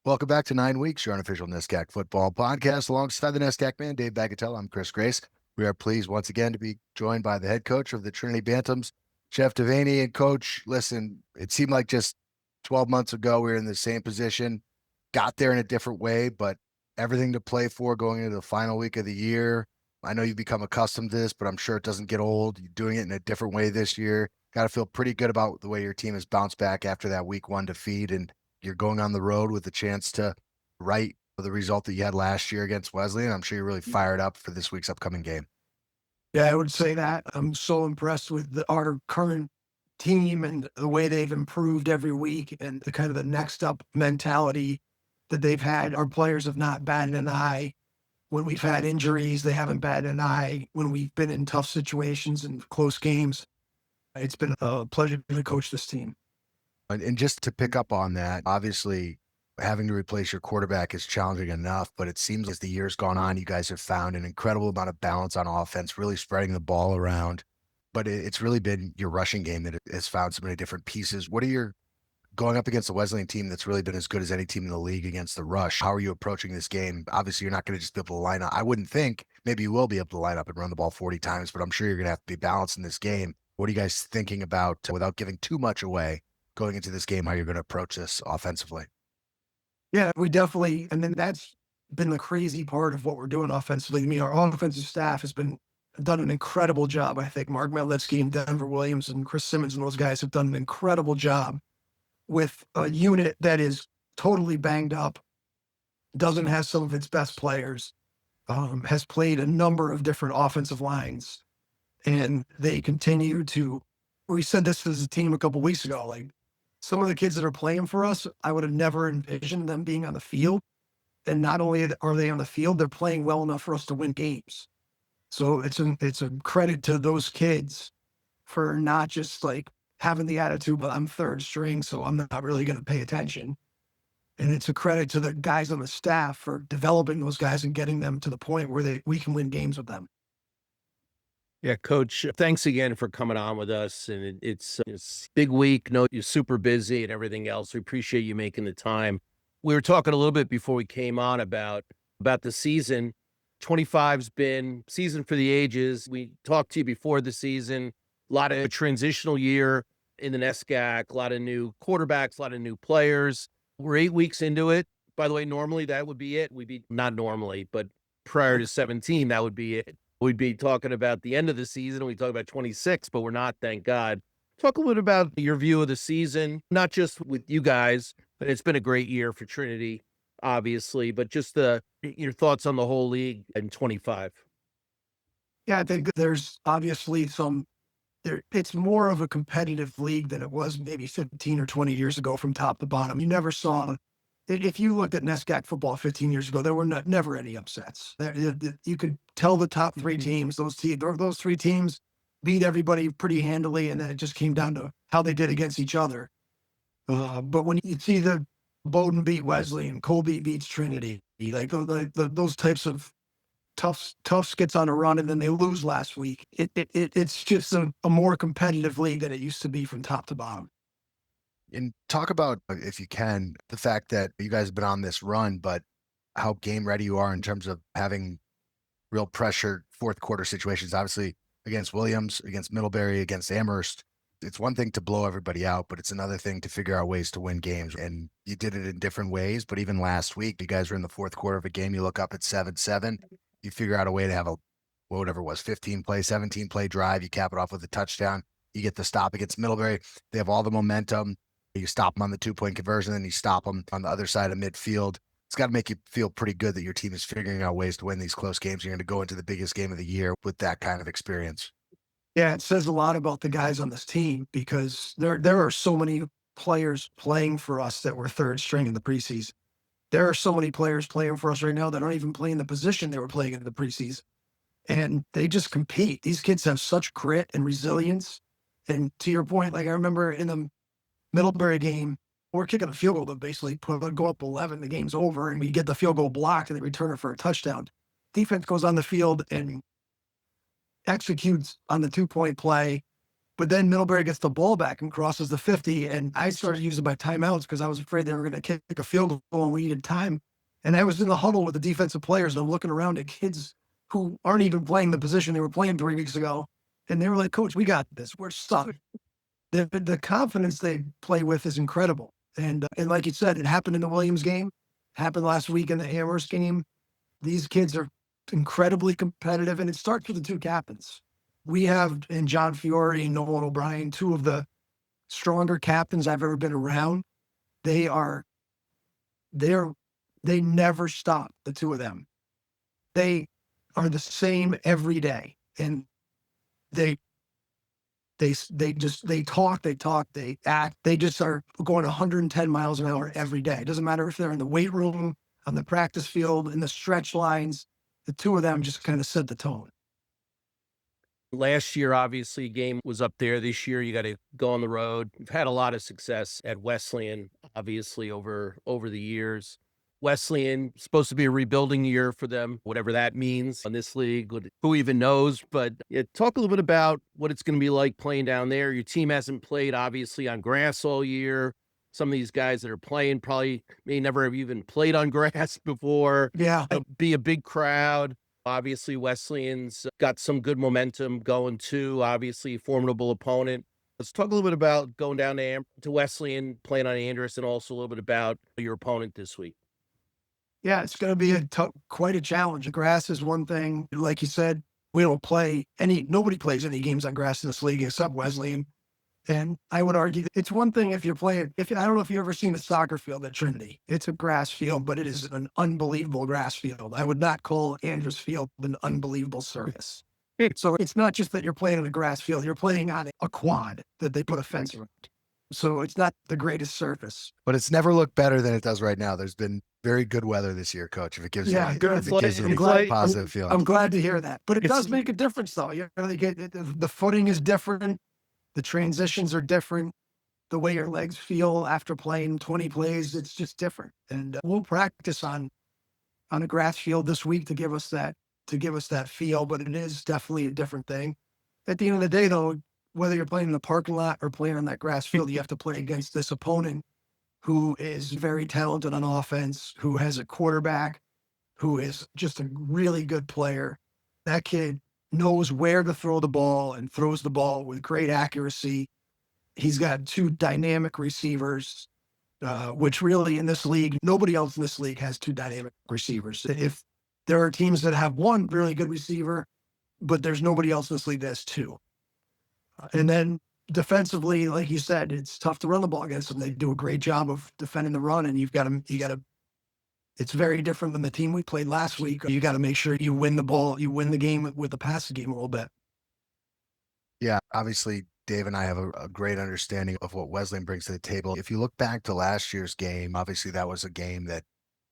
Welcome back to 9 weeks, your unofficial NESCAC football podcast. Alongside the NESCAC man, Dave Bagatelle, I'm Chris Grace. We are pleased once again to be joined by the head coach of the Trinity Bantams, Chef Devanney. And Coach, listen, it seemed like just 12 months ago we were in the same position, got there in a different way, but everything to play for going into the final week of the year. I know you've become accustomed to this, but I'm sure it doesn't get old. You're doing it in a different way this year. Got to feel pretty good about the way your team has bounced back after that week 1 defeat, and you're going on the road with a chance to right the result that you had last year against Wesleyan. I'm sure you're really fired up for this week's upcoming game. Yeah, I would say that. I'm so impressed with our current team and the way they've improved every week and the kind of the next up mentality that they've had. Our players have not batted an eye. When we've had injuries, they haven't batted an eye. When we've been in tough situations and close games, it's been a pleasure to coach this team. And just to pick up on that, obviously having to replace your quarterback is challenging enough, but it seems as the years gone on, you guys have found an incredible amount of balance on offense, really spreading the ball around. But it's really been your rushing game that has found so many different pieces. What are your going up against the Wesleyan team that's really been as good as any team in the league against the rush? How are you approaching this game? Obviously, you're not going to just be able to line up. I wouldn't think. Maybe you will be able to line up and run the ball 40 times, but I'm sure you're going to have to be balanced in this game. What are you guys thinking about, without giving too much away, going into this game, how you're going to approach this offensively? Yeah, we definitely, and then that's been the crazy part of what we're doing offensively. I mean, our offensive staff has done an incredible job. I think Mark Malitsky and Denver Williams and Chris Simmons and those guys have done an incredible job with a unit that is totally banged up, doesn't have some of its best players, has played a number of different offensive lines, and they continue to. We said this as a team a couple weeks ago, like, some of the kids that are playing for us, I would have never envisioned them being on the field. And not only are they on the field, they're playing well enough for us to win games. So it's a credit to those kids for not just like having the attitude, but I'm third string, so I'm not really going to pay attention. And it's a credit to the guys on the staff for developing those guys and getting them to the point where we can win games with them. Yeah, Coach, thanks again for coming on with us. And it's a big week. No, you're super busy and everything else. We appreciate you making the time. We were talking a little bit before we came on about the season. 25's been season for the ages. We talked to you before the season. A lot of transitional year in the NESCAC, a lot of new quarterbacks, a lot of new players. We're 8 weeks into it. By the way, normally that would be it. We'd be, not normally, but prior to 17, that would be it. We'd be talking about the end of the season. We talk about 26, but we're not, thank God. Talk a little about your view of the season, not just with you guys, but it's been a great year for Trinity, obviously, but just your thoughts on the whole league in 25. Yeah, I think there's obviously it's more of a competitive league than it was maybe 15 or 20 years ago from top to bottom. You never saw, if you looked at NESCAC football 15 years ago, there were never any upsets. You could tell the top three teams, those three teams beat everybody pretty handily, and then it just came down to how they did against each other. But when you see the Bowdoin beat Wesleyan, Colby beats Trinity, like those types of tough skits on a run, and then they lose last week. It's just a more competitive league than it used to be from top to bottom. And talk about, if you can, the fact that you guys have been on this run, but how game ready you are in terms of having real pressure fourth quarter situations. Obviously, against Williams, against Middlebury, against Amherst, it's one thing to blow everybody out, but it's another thing to figure out ways to win games. And you did it in different ways. But even last week, you guys were in the fourth quarter of a game. You look up at 7-7. You figure out a way to have whatever it was, 15-play, 17-play drive. You cap it off with a touchdown. You get the stop against Middlebury. They have all the momentum. You stop them on the 2-point conversion, then you stop them on the other side of midfield. It's got to make you feel pretty good that your team is figuring out ways to win these close games. You're going to go into the biggest game of the year with that kind of experience. Yeah, it says a lot about the guys on this team, because there are so many players playing for us that were third string in the preseason. There are so many players playing for us right now that aren't even playing the position they were playing in the preseason. And they just compete. These kids have such grit and resilience. And to your point, like I remember in the Middlebury game, we're kicking a field goal to basically go up 11, the game's over, and we get the field goal blocked and they return it for a touchdown. Defense goes on the field and executes on the 2-point play, but then Middlebury gets the ball back and crosses the 50, and I started using my timeouts because I was afraid they were going to kick a field goal and we needed time. And I was in the huddle with the defensive players, and I'm looking around at kids who aren't even playing the position they were playing 3 weeks ago, and they were like, "Coach, we got this. We're stuck." The confidence they play with is incredible. And like you said, it happened in the Williams game, happened last week in the Amherst game. These kids are incredibly competitive, and it starts with the two captains. We have, in John Fiore and Nolan O'Brien, two of the stronger captains I've ever been around. They never stop, the two of them. They are the same every day, and they talk, they act, they just are going 110 miles an hour every day. It doesn't matter if they're in the weight room, on the practice field, in the stretch lines. The two of them just kind of set the tone. Last year, obviously, game was up there. This year, you got to go on the road. We've had a lot of success at Wesleyan, obviously, over the years. Wesleyan, supposed to be a rebuilding year for them, whatever that means in this league. Who even knows? But talk a little bit about what it's going to be like playing down there. Your team hasn't played, obviously, on grass all year. Some of these guys that are playing probably may never have even played on grass before. Yeah. It'll be a big crowd. Obviously, Wesleyan's got some good momentum going too. Obviously, formidable opponent. Let's talk a little bit about going down to Wesleyan, playing on Andress, and also a little bit about your opponent this week. Yeah, it's going to be quite a challenge. The grass is one thing. Like you said, nobody plays any games on grass in this league except Wesleyan. And I would argue that it's one thing if you're playing, I don't know if you've ever seen a soccer field at Trinity. It's a grass field, but it is an unbelievable grass field. I would not call Andress Field an unbelievable surface. So it's not just that you're playing on a grass field, you're playing on a quad that they put a fence around. So it's not the greatest surface. But it's never looked better than it does right now. There's been very good weather this year, Coach. If it gives good. Positive feeling. I'm glad to hear that. But it does make a difference, though. The footing is different. The transitions are different. The way your legs feel after playing 20 plays, it's just different. And we'll practice on a grass field this week to give us that feel. But it is definitely a different thing. At the end of the day, though, whether you're playing in the parking lot or playing on that grass field, you have to play against this opponent who is very talented on offense, who has a quarterback, who is just a really good player. That kid knows where to throw the ball and throws the ball with great accuracy. He's got two dynamic receivers, which really in this league, nobody else in this league has two dynamic receivers. If there are teams that have one really good receiver, but there's nobody else in this league that has two. And then defensively, like you said, it's tough to run the ball against them. They do a great job of defending the run, and you got to, it's very different than the team we played last week. You got to make sure you win the ball, you win the game with the passing game a little bit. Yeah, obviously, Dave and I have a great understanding of what Wesleyan brings to the table. If you look back to last year's game, obviously that was a game that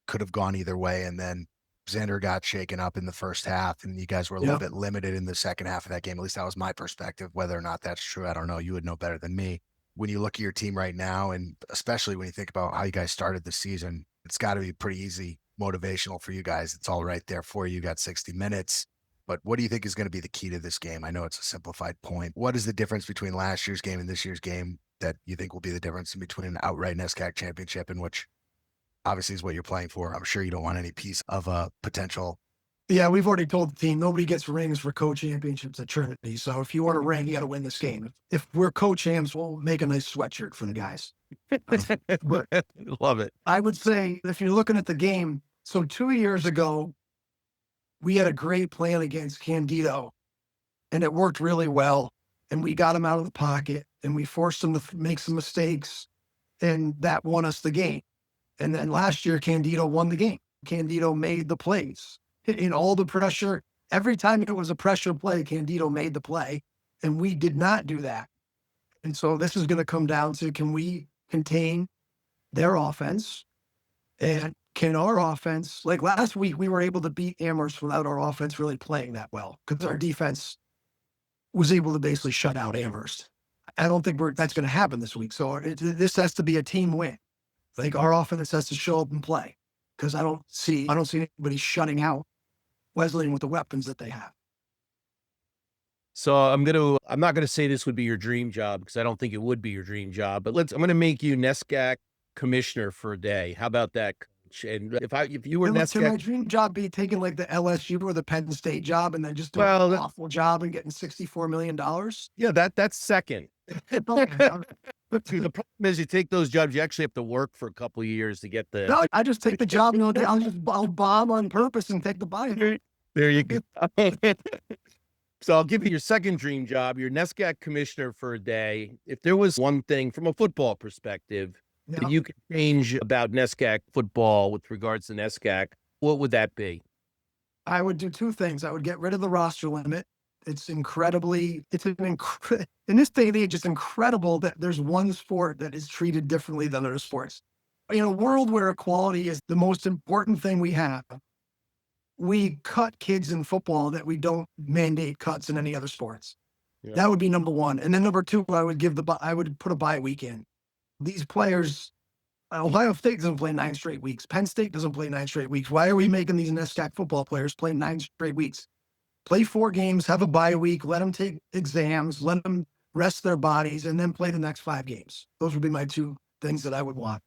could have gone either way. And then Xander got shaken up in the first half, and you guys were a little bit limited in the second half of that game. At least that was my perspective. Whether or not that's true, I don't know. You would know better than me. When you look at your team right now, and especially when you think about how you guys started the season, it's got to be pretty easy, motivational for you guys. It's all right there for you. You got 60 minutes. But what do you think is going to be the key to this game? I know it's a simplified point. What is the difference between last year's game and this year's game that you think will be the difference in between an outright NESCAC championship, in which obviously is what you're playing for? I'm sure you don't want any piece of a potential. Yeah, we've already told the team nobody gets rings for co-championships at Trinity. So if you want a ring, you got to win this game. If we're co-champs, we'll make a nice sweatshirt for the guys. But love it. I would say if you're looking at the game, so 2 years ago, we had a great plan against Candido, and it worked really well. And we got him out of the pocket, and we forced him to make some mistakes, and that won us the game. And then last year, Candido won the game. Candido made the plays. In all the pressure, every time it was a pressure play, Candido made the play, and we did not do that. And so this is going to come down to, can we contain their offense? And can our offense, like last week, we were able to beat Amherst without our offense really playing that well, because our defense was able to basically shut out Amherst. I don't think that's going to happen this week. So this has to be a team win. Like our offense has to show up and play, because I don't see anybody shutting out Wesleyan with the weapons that they have. So I'm not going to say this would be your dream job, because I don't think it would be your dream job, but I'm going to make you NESCAC commissioner for a day. How about that, Coach? And if you were NESCAC, my dream job be taking like the LSU or the Penn State job and then just doing an awful job and getting $64 million. Yeah, that's second. The problem is, you take those jobs, you actually have to work for a couple of years to get the. No, I just take the job. I'll bomb on purpose and take the buy. There you go. So I'll give you your second dream job. You're NESCAC commissioner for a day. If there was one thing from a football perspective that you could change about NESCAC football with regards to NESCAC, what would that be? I would do two things. I would get rid of the roster limit. In this day and age, it's incredible that there's one sport that is treated differently than other sports. In a world where equality is the most important thing we have, we cut kids in football that we don't mandate cuts in any other sports. Yeah. That would be number one. And then number two, I would put a bye week in. These players, Ohio State doesn't play 9 straight weeks. Penn State doesn't play 9 straight weeks. Why are we making these NESCAC football players play 9 straight weeks? Play 4 games, have a bye week, let them take exams, let them rest their bodies, and then play the next 5 games. Those would be my 2 things that I would want.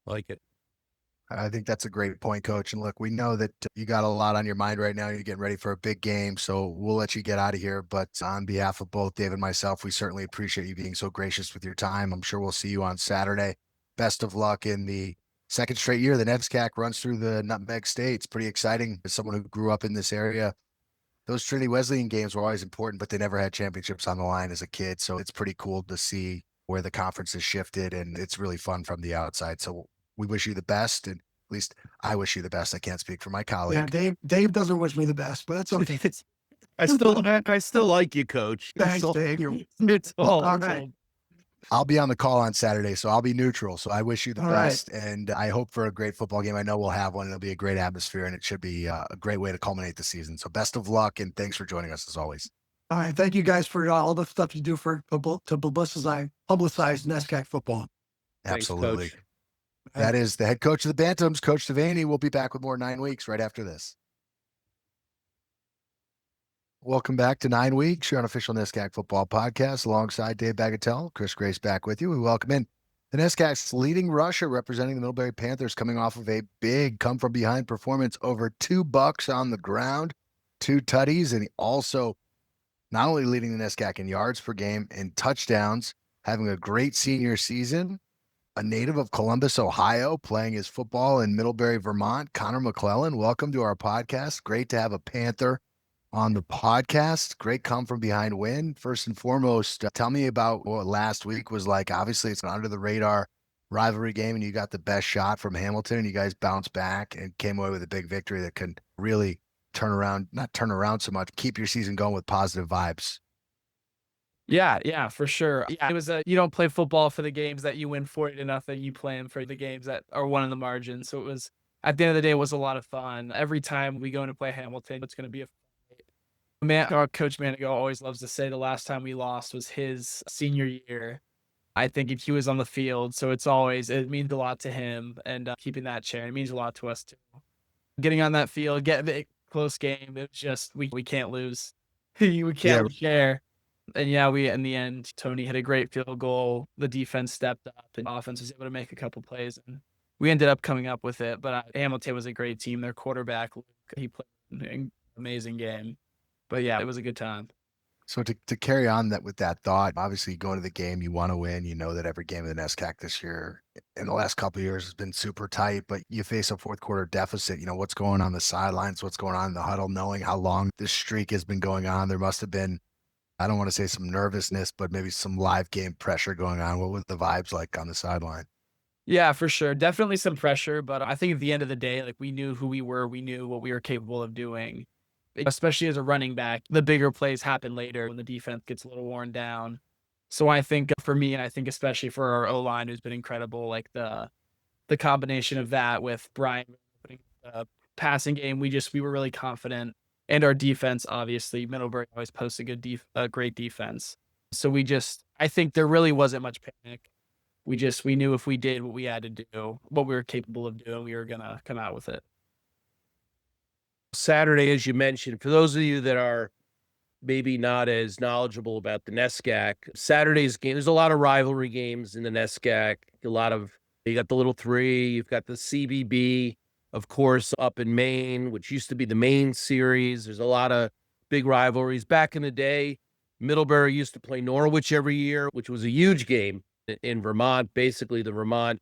Like it. I think that's a great point, Coach. And look, we know that you got a lot on your mind right now. You're getting ready for a big game, so we'll let you get out of here. But on behalf of both Dave and myself, we certainly appreciate you being so gracious with your time. I'm sure we'll see you on Saturday. Best of luck in the second straight year. The NESCAC runs through the Nutmeg State. It's pretty exciting. As someone who grew up in this area, those Trinity Wesleyan games were always important, but they never had championships on the line as a kid. So it's pretty cool to see where the conference has shifted, and it's really fun from the outside. So we wish you the best, and at least I wish you the best. I can't speak for my colleague. Yeah, Dave doesn't wish me the best, but that's okay. I still like you, Coach. Thanks, Dave. It's all right. I'll be on the call on Saturday, so I'll be neutral. So I wish you the All best, and I hope for a great football game. I know we'll have one. It'll be a great atmosphere, and it should be a great way to culminate the season. So best of luck, and thanks for joining us as always. All right. Thank you guys for all the stuff you do to publicize NESCAC football. Thanks, Absolutely. Coach. That is the head coach of the Bantams, Coach Devanney. We'll be back with more 9 weeks right after this. Welcome back to 9 weeks, your unofficial NESCAC Football Podcast, alongside Dave Bagatelle. Chris Grace back with you. We welcome in the NESCAC's leading rusher representing the Middlebury Panthers, coming off of a big come-from-behind performance, over $2 on the ground, 2 tutties, and he also not only leading the NESCAC in yards per game and touchdowns, having a great senior season, a native of Columbus, Ohio, playing his football in Middlebury, Vermont, Connor McClellan. Welcome to our podcast. Great to have a Panther on the podcast. Great come from behind win. First and foremost, tell me about what last week was like. Obviously, it's an under the radar rivalry game, and you got the best shot from Hamilton, and you guys bounced back and came away with a big victory that can really not turn around so much, keep your season going with positive vibes. Yeah, for sure. Yeah, it was you don't play football for the games that you win 40-0. You play them for the games that are won in the margin. So it was, at the end of the day, it was a lot of fun. Every time we go in to play Hamilton, it's going to be a our Coach Manigo always loves to say the last time we lost was his senior year. I think if he was on the field, so it means a lot to him, and keeping that chair, it means a lot to us too. Getting on that field, getting a close game, it was just, we can't lose. We can't share. And yeah, in the end, Tony hit a great field goal. The defense stepped up, and offense was able to make a couple plays, and we ended up coming up with it. But Hamilton was a great team. Their quarterback, he played an amazing game. But yeah, it was a good time. So to carry on with that thought, obviously going to the game, you want to win. You know that every game of the NESCAC this year, in the last couple of years, has been super tight, but you face a fourth quarter deficit. You know, what's going on the sidelines, what's going on in the huddle, knowing how long this streak has been going on. There must have been, I don't want to say some nervousness, but maybe some live game pressure going on. What was the vibes like on the sideline? Yeah, for sure. Definitely some pressure, but I think at the end of the day, like, we knew who we were. We knew what we were capable of doing. Especially as a running back, the bigger plays happen later when the defense gets a little worn down. So I think for me, and I think especially for our O-line, who's been incredible, like the combination of that with Brian putting the passing game, we were really confident. And our defense, obviously, Middlebury always posts a great defense. So I think there really wasn't much panic. We knew if we did what we had to do, what we were capable of doing, we were going to come out with it. Saturday, as you mentioned, for those of you that are maybe not as knowledgeable about the NESCAC, Saturday's game, there's a lot of rivalry games in the NESCAC. You got the Little Three, you've got the CBB, of course, up in Maine, which used to be the Maine series. There's a lot of big rivalries. Back in the day, Middlebury used to play Norwich every year, which was a huge game in Vermont, basically the Vermont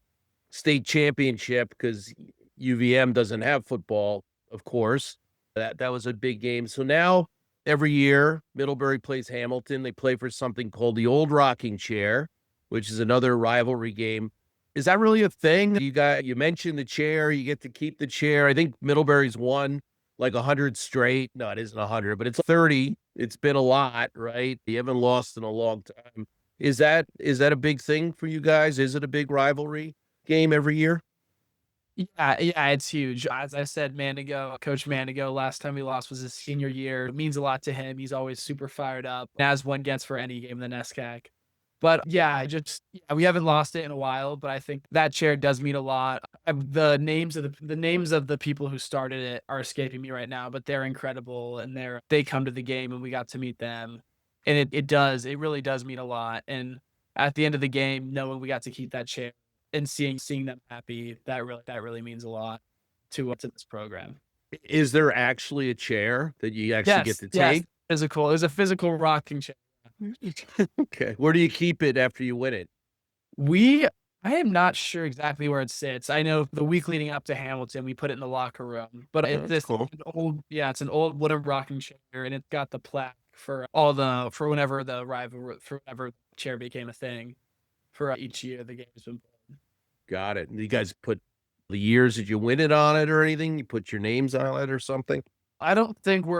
state championship, because UVM doesn't have football, of course. That was a big game. So now every year Middlebury plays Hamilton. They play for something called the Old Rocking Chair, which is another rivalry game. Is that really a thing? You mentioned the chair, you get to keep the chair. I think Middlebury's won like 100 straight. No, it isn't 100, but it's 30. It's been a lot, right? You haven't lost in a long time. Is that a big thing for you guys? Is it a big rivalry game every year? Yeah, it's huge. As I said, Coach Manigo, last time we lost was his senior year. It means a lot to him. He's always super fired up, as one gets for any game in the NESCAC. But yeah, we haven't lost it in a while, but I think that chair does mean a lot. The names of the names of the people who started it are escaping me right now, but they're incredible, and they come to the game and we got to meet them. And it really does mean a lot. And at the end of the game, knowing we got to keep that chair and seeing them happy, that really means a lot to this program. Is there actually a chair that you actually get to Yes, take? physical. It was a physical rocking chair. Okay. Where do you keep it after you win it? I am not sure exactly where it sits. I know the week leading up to Hamilton, we put it in the locker room, but it's That's cool. it's an old wooden rocking chair, and it's got the plaque for whenever the chair became a thing for each year the game's been played. Got it. You guys put the years that you win it on it or anything? You put your names on it or something? I don't think we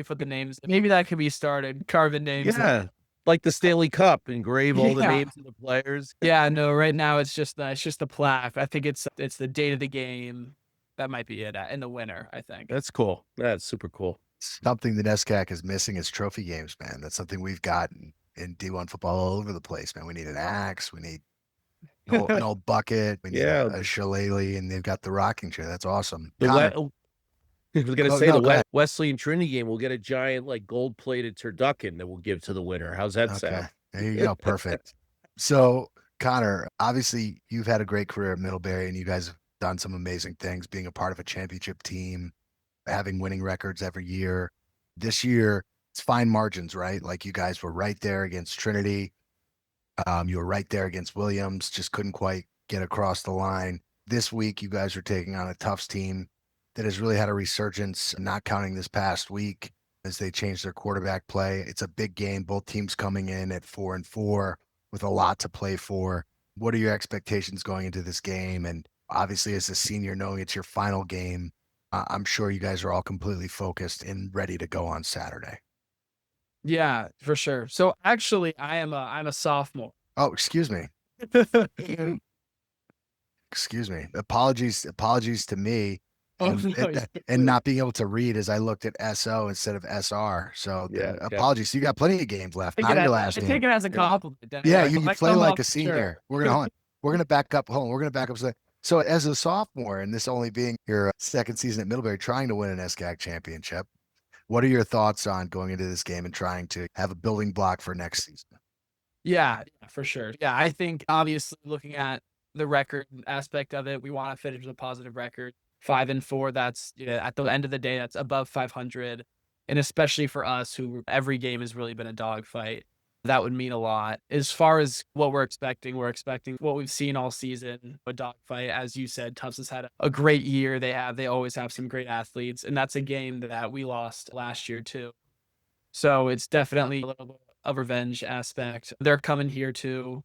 put the names. Maybe that could be started, carving names. Yeah. Like the Stanley Cup, engrave all the Yeah. names of the players. Yeah, no, right now it's just the plaque. I think it's the date of the game. That might be it in the winter, I think. That's cool. That's super cool. Something the NESCAC is missing is trophy games, man. That's something we've got in D1 football all over the place, man. We need an axe. We need an old bucket. We need a shillelagh, and they've got the rocking chair. That's awesome. I was going to Oh, say no, the go ahead. Wesleyan Trinity game, we'll get a giant like gold-plated turducken that we'll give to the winner. How's that sound? There you go. Perfect. So, Connor, obviously you've had a great career at Middlebury, and you guys have done some amazing things, being a part of a championship team, having winning records every year. This year, it's fine margins, right? Like you guys were right there against Trinity. You were right there against Williams, just couldn't quite get across the line. This week, you guys are taking on a Tufts team that has really had a resurgence, not counting this past week as they changed their quarterback play. It's a big game. Both teams coming in at 4-4 with a lot to play for. What are your expectations going into this game? And obviously, as a senior, knowing it's your final game, I'm sure you guys are all completely focused and ready to go on Saturday. Yeah, for sure. So actually, I'm a sophomore. Oh, excuse me. Excuse me. Apologies to me. And not being able to read as I looked at S.2 instead of S.R. So apologies. So you got plenty of games left. Not your last game. Take it as a compliment. Yeah, you play like a senior. We're gonna back up. Hold on. We're gonna back up. So as a sophomore, and this only being your second season at Middlebury, trying to win an NESCAC championship, what are your thoughts on going into this game and trying to have a building block for next season? Yeah, for sure. Yeah, I think obviously looking at the record aspect of it, we want to finish with a positive record. 5-4, that's at the end of the day, that's above 500. And especially for us, who every game has really been a dogfight, that would mean a lot. As far as what we're expecting what we've seen all season, a dogfight. As you said, Tufts has had a great year. They always have some great athletes, and that's a game that we lost last year too. So it's definitely a little bit of revenge aspect. They're coming here too.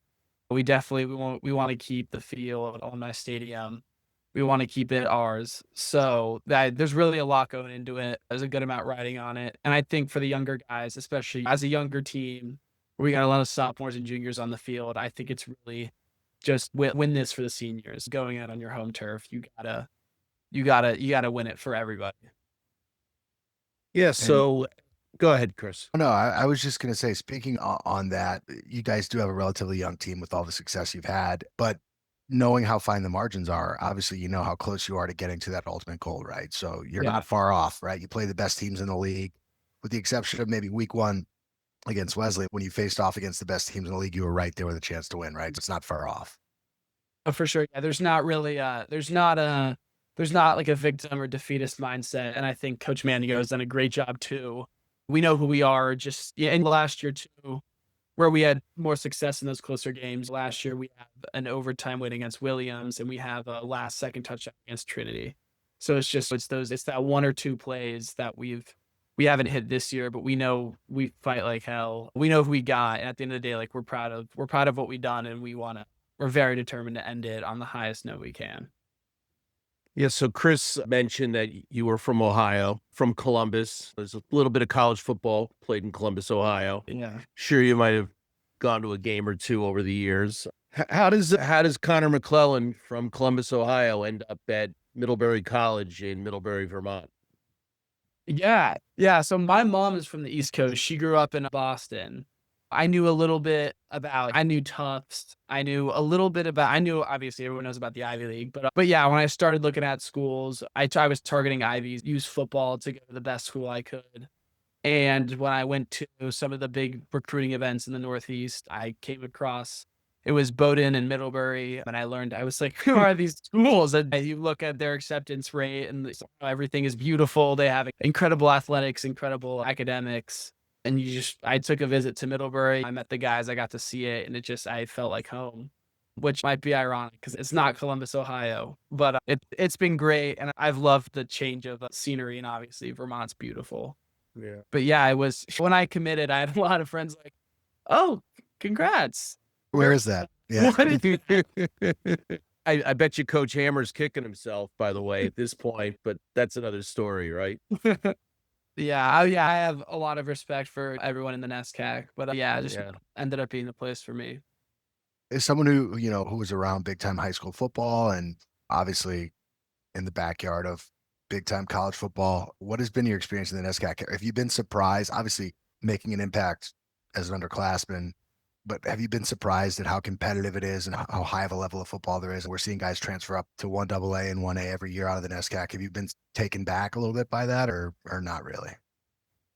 We want to keep the feel of Alumni Stadium. We want to keep it ours. So there's really a lot going into it. There's a good amount riding on it. And I think for the younger guys, especially as a younger team, we got a lot of sophomores and juniors on the field. I think it's really just win this for the seniors. Going out on your home turf, you gotta win it for everybody. Yeah. So go ahead, Chris. No, I was just going to say, speaking on that, you guys do have a relatively young team with all the success you've had, but knowing how fine the margins are, obviously, you know how close you are to getting to that ultimate goal, right? So you're not far off, right? You play the best teams in the league, with the exception of maybe week 1 against Wesley. When you faced off against the best teams in the league, you were right there with a chance to win, right? So it's not far off. Oh, for sure. Yeah, there's not like a victim or defeatist mindset. And I think Coach Manigo has done a great job too. We know who we are. In last year too, where we had more success in those closer games. Last year, we have an overtime win against Williams, and we have a last-second touchdown against Trinity. So it's that 1 or 2 plays that we haven't hit this year, but we know we fight like hell. We know who we got, and at the end of the day, like we're proud of what we've done, and we're very determined to end it on the highest note we can. Yeah, so Chris mentioned that you were from Ohio, from Columbus. There's a little bit of college football played in Columbus, Ohio. Yeah. Sure, you might have gone to a game or two over the years. How does Connor McClellan from Columbus, Ohio, end up at Middlebury College in Middlebury, Vermont? Yeah. Yeah. So my mom is from the East Coast. She grew up in Boston. I knew a little bit about, I knew Tufts. I knew a little bit about, I knew obviously everyone knows about the Ivy League, but yeah, when I started looking at schools, I was targeting Ivies, use football to go to the best school I could. And when I went to some of the big recruiting events in the Northeast, I came across, it was Bowdoin and Middlebury. And I learned, I was like, who are these schools? And you look at their acceptance rate and everything is beautiful. They have incredible athletics, incredible academics. And I took a visit to Middlebury. I met the guys, I got to see it. And I felt like home, which might be ironic because it's not Columbus, Ohio, but it's been great. And I've loved the change of scenery. And obviously Vermont's beautiful. Yeah. But yeah, when I committed, I had a lot of friends like, oh, congrats. Where is that? Yeah. What is I bet you Coach Hammer's kicking himself, by the way, at this point, but that's another story, right? Yeah, I have a lot of respect for everyone in the NESCAC, but ended up being the place for me. As someone who was around big time high school football and obviously in the backyard of big time college football, what has been your experience in the NESCAC? Have you been surprised, obviously making an impact as an underclassman, but have you been surprised at how competitive it is and how high of a level of football there is? We're seeing guys transfer up to 1AA and 1A every year out of the NESCAC. Have you been taken back a little bit by that or not really?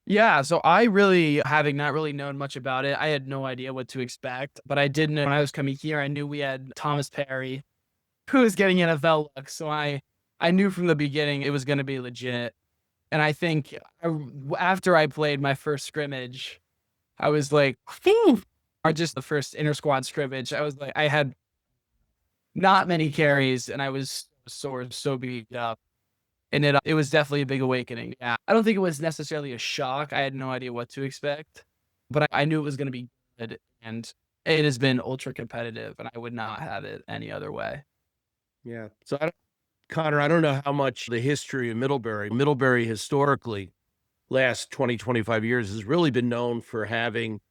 Yeah, so I really, having not really known much about it, I had no idea what to expect, but I did know when I was coming here, I knew we had Thomas Perry, who was getting NFL looks, so I knew from the beginning it was going to be legit. And I think after I played my first scrimmage, I was like, phew, or just the first inter-squad scrimmage, I was like, I had not many carries, and I was so beat up. And it was definitely a big awakening. Yeah, I don't think it was necessarily a shock. I had no idea what to expect, but I knew it was going to be good, and it has been ultra competitive, and I would not have it any other way. Yeah. So, Connor, I don't know how much the history of Middlebury historically, last 20, 25 years, has really been known for having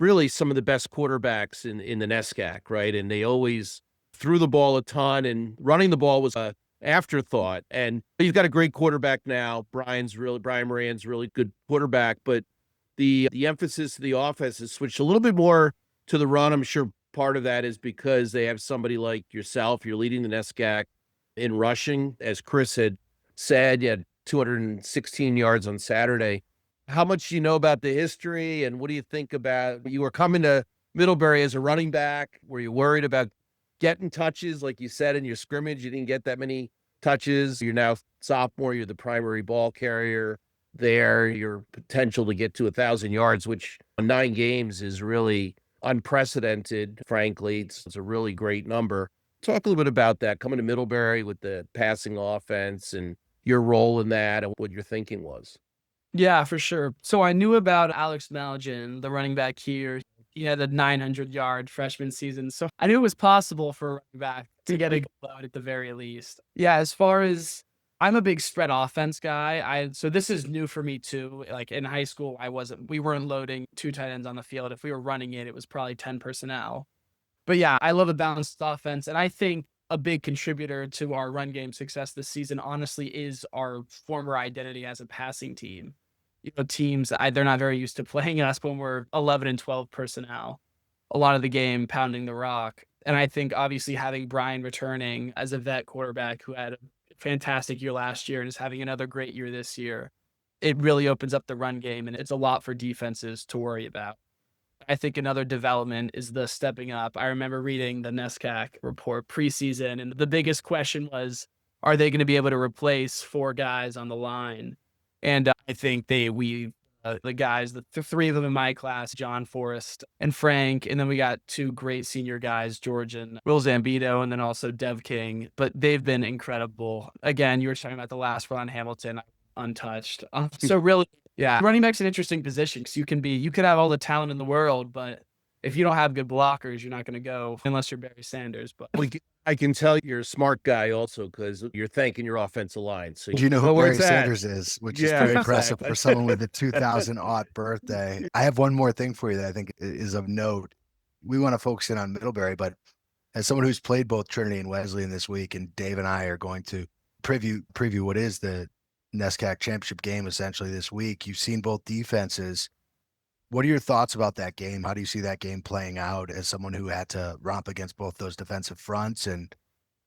really some of the best quarterbacks in the NESCAC, right? And they always threw the ball a ton, and running the ball was a afterthought. And he's got a great quarterback now. Brian Moran's really good quarterback, but the emphasis of the offense has switched a little bit more to the run. I'm sure part of that is because they have somebody like yourself. You're leading the NESCAC in rushing, as Chris had said. You had 216 yards on Saturday. How much do you know about the history, and what do you think about, you were coming to Middlebury as a running back? Were you worried about getting touches? Like you said in your scrimmage, you didn't get that many touches. You're now sophomore. You're the primary ball carrier there. Your potential to get to 1,000 yards, which on 9 games is really unprecedented, frankly. It's a really great number. Talk a little bit about that, coming to Middlebury with the passing offense and your role in that and what your thinking was. Yeah, for sure. So I knew about Alex Malgin, the running back here. He had a 900-yard freshman season. So I knew it was possible for a running back to get a good load at the very least. Yeah, as far as, I'm a big spread offense guy. So this is new for me too. Like in high school, we weren't loading 2 tight ends on the field. If we were running it, it was probably 10 personnel. But yeah, I love a balanced offense. And I think a big contributor to our run game success this season, honestly, is our former identity as a passing team. Teams, they're not very used to playing us when we're 11 and 12 personnel. A lot of the game pounding the rock. And I think obviously having Brian returning as a vet quarterback who had a fantastic year last year and is having another great year this year, it really opens up the run game, and it's a lot for defenses to worry about. I think another development is the stepping up. I remember reading the NESCAC report preseason, and the biggest question was, are they going to be able to replace 4 guys on the line? And I think the guys, the 3 of them in my class, John Forrest and Frank, and then we got 2 great senior guys, George and Will Zambito, and then also Dev King. But they've been incredible. Again, you were talking about the last one on Hamilton, untouched. So really, yeah, running back's an interesting position because you could have all the talent in the world, but if you don't have good blockers, you're not going to go unless you're Barry Sanders. But I can tell you're a smart guy also because you're thanking your offensive line. So you know who Barry Sanders is, which is pretty impressive for someone with a 2000-odd birthday. I have one more thing for you that I think is of note. We want to focus in on Middlebury, but As someone who's played both Trinity and Wesleyan this week, and Dave and I are going to preview what is the NESCAC championship game essentially this week. You've seen both defenses. What are your thoughts about that game? How do you see that game playing out as someone who had to romp against both those defensive fronts? And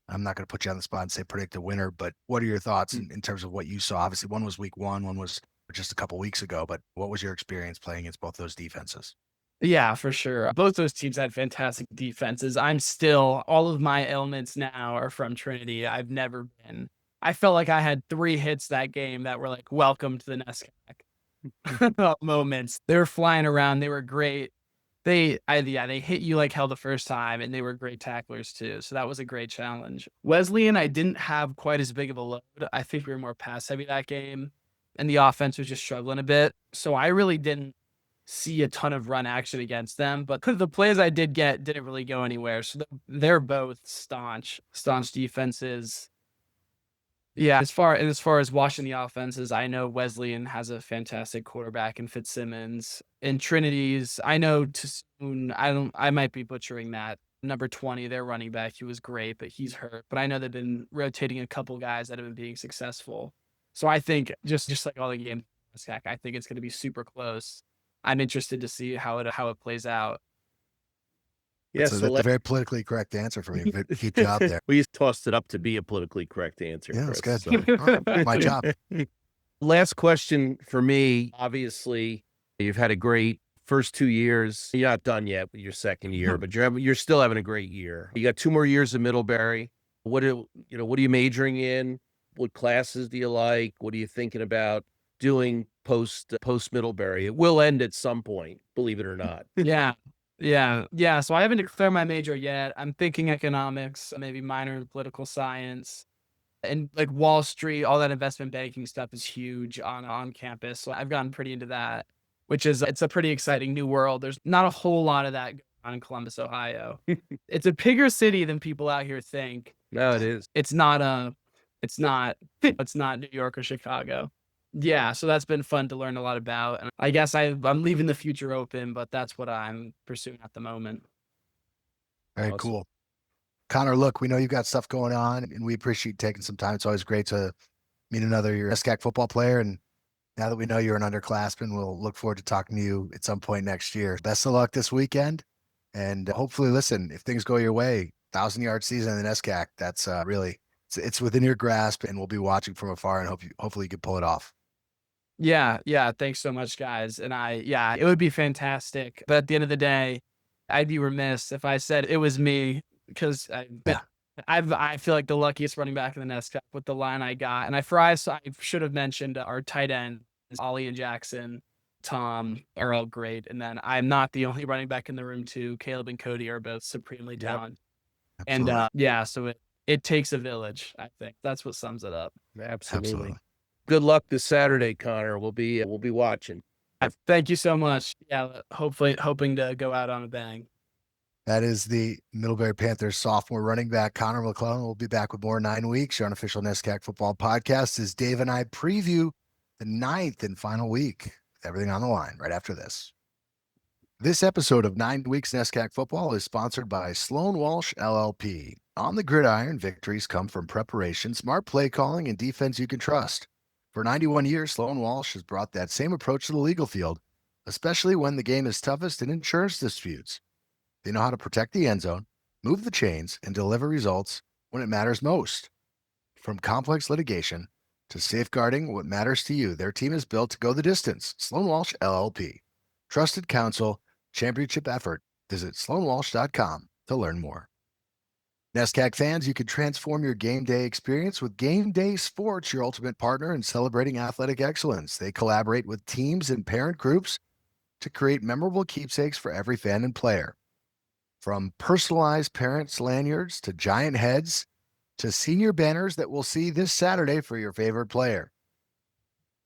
I'm not going to put you on the spot and say predict the winner, but what are your thoughts in terms of what you saw? Obviously, one was week one was just a couple weeks ago, but what was your experience playing against both those defenses? Yeah, for sure. Both those teams had fantastic defenses. All of my ailments now are from Trinity. I felt like I had 3 hits that game that were like, welcome to the NESCAC moments. They were flying around. They were great. They hit you like hell the first time, and they were great tacklers too. So that was a great challenge. Wesleyan, I didn't have quite as big of a load. I think we were more pass heavy that game, and the offense was just struggling a bit. So I really didn't see a ton of run action against them, but the plays I did get didn't really go anywhere. So they're both staunch defenses. Yeah, as far as watching the offenses, I know Wesleyan has a fantastic quarterback in Fitzsimmons. In Trinity's, I know I might be butchering that. Number 20, their running back, he was great, but he's hurt. But I know they've been rotating a couple guys that have been being successful. So I think just like all the games, I think it's going to be super close. I'm interested to see how it plays out. Yeah, so that's a very politically correct answer for me. But keep you out there. We just tossed it up to be a politically correct answer. Yeah, that's Chris, good. so. My job. Last question for me. Obviously, you've had a great first 2 years. You're not done yet with your second year, but you're still having a great year. You got 2 more years at Middlebury. What are you majoring in? What classes do you like? What are you thinking about doing post Middlebury? It will end at some point, believe it or not. Yeah. So I haven't declared my major yet. I'm thinking economics, maybe minor in political science, and like Wall Street, all that investment banking stuff is huge on campus. So I've gotten pretty into that, it's a pretty exciting new world. There's not a whole lot of that going on in Columbus, Ohio. It's a bigger city than people out here think. No, it is. It's not New York or Chicago. Yeah, so that's been fun to learn a lot about. And I guess I'm leaving the future open, but that's what I'm pursuing at the moment. Very Awesome. cool. Connor, look, we know you've got stuff going on, and we appreciate taking some time. It's always great to meet another NESCAC football player. And now that we know you're an underclassman, we'll look forward to talking to you at some point next year. Best of luck this weekend. And hopefully, listen, if things go your way, 1,000-yard season in the NESCAC, that's really, it's within your grasp, and we'll be watching from afar, and hopefully you can pull it off. Yeah. Thanks so much, guys. And it would be fantastic. But at the end of the day, I'd be remiss if I said it was me, because I feel like the luckiest running back in the NESCAC with the line I got. And I should have mentioned our tight end, Ollie and Jackson, Tom are all great. And then I'm not the only running back in the room too. Caleb and Cody are both supremely talented. Absolutely. And so it takes a village. I think that's what sums it up. Absolutely. Good luck this Saturday, Connor. We'll be watching. Thank you so much. Yeah, hoping to go out on a bang. That is the Middlebury Panthers sophomore running back, Connor McClellan. We'll be back with more 9 weeks. Your unofficial NESCAC Football Podcast as Dave and I preview the 9th and final week with everything on the line right after this. This episode of 9 Weeks NESCAC Football is sponsored by Sloan Walsh LLP. On the gridiron, victories come from preparation, smart play calling, and defense you can trust. For 91 years, Sloan Walsh has brought that same approach to the legal field, especially when the game is toughest in insurance disputes. They know how to protect the end zone, move the chains, and deliver results when it matters most. From complex litigation to safeguarding what matters to you, their team is built to go the distance. Sloan Walsh LLP. Trusted counsel, championship effort. Visit sloanwalsh.com to learn more. NESCAC fans, you can transform your game day experience with Game Day Sports, your ultimate partner in celebrating athletic excellence. They collaborate with teams and parent groups to create memorable keepsakes for every fan and player. From personalized parents' lanyards to giant heads to senior banners that we'll see this Saturday for your favorite player.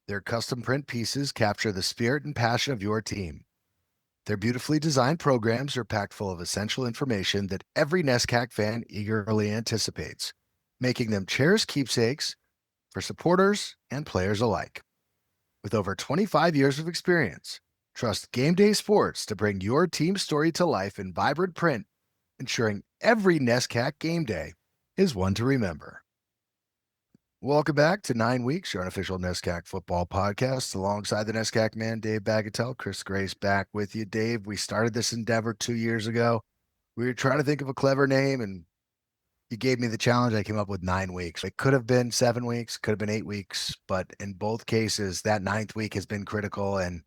Their custom print pieces capture the spirit and passion of your team. Their beautifully designed programs are packed full of essential information that every NESCAC fan eagerly anticipates, making them cherished keepsakes for supporters and players alike. With over 25 years of experience, trust Game Day Sports to bring your team's story to life in vibrant print, ensuring every NESCAC game day is one to remember. Welcome back to 9 Weeks, your unofficial NESCAC Football Podcast, alongside the NESCAC man, Dave Bagatelle. Chris Grace back with you. Dave, we started this endeavor 2 years ago. We were trying to think of a clever name, and you gave me the challenge. I came up with 9 weeks. It could have been 7 weeks, could have been 8 weeks, but in both cases, that 9th week has been critical, and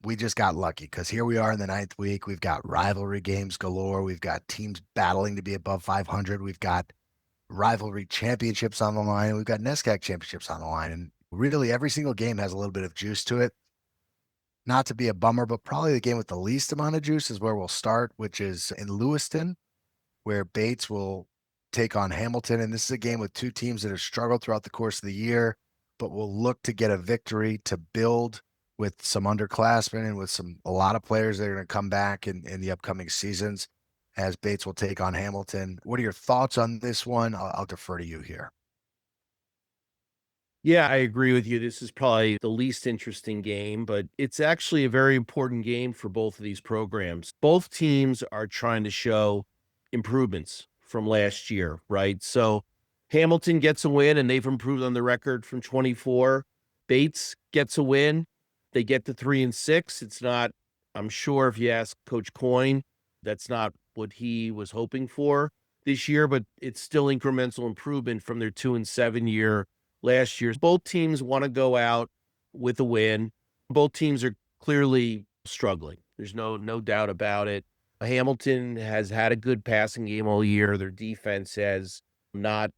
we just got lucky because here we are in the 9th week. We've got rivalry games galore. We've got teams battling to be above 500. We've got rivalry championships on the line. We've got NESCAC championships on the line. And really every single game has a little bit of juice to it. Not to be a bummer, but probably the game with the least amount of juice is where we'll start, which is in Lewiston, where Bates will take on Hamilton. And this is a game with two teams that have struggled throughout the course of the year, but will look to get a victory to build with some underclassmen and with a lot of players that are going to come back in the upcoming seasons, as Bates will take on Hamilton. What are your thoughts on this one? I'll defer to you here. Yeah, I agree with you. This is probably the least interesting game, but it's actually a very important game for both of these programs. Both teams are trying to show improvements from last year, right? So Hamilton gets a win, and they've improved on the record from 24. Bates gets a win. They get to 3-6. It's not, I'm sure if you ask Coach Coyne, that's not what he was hoping for this year, but it's still incremental improvement from their 2-7 year last year. Both teams want to go out with a win. Both teams are clearly struggling. There's no doubt about it. Hamilton has had a good passing game all year. Their defense has not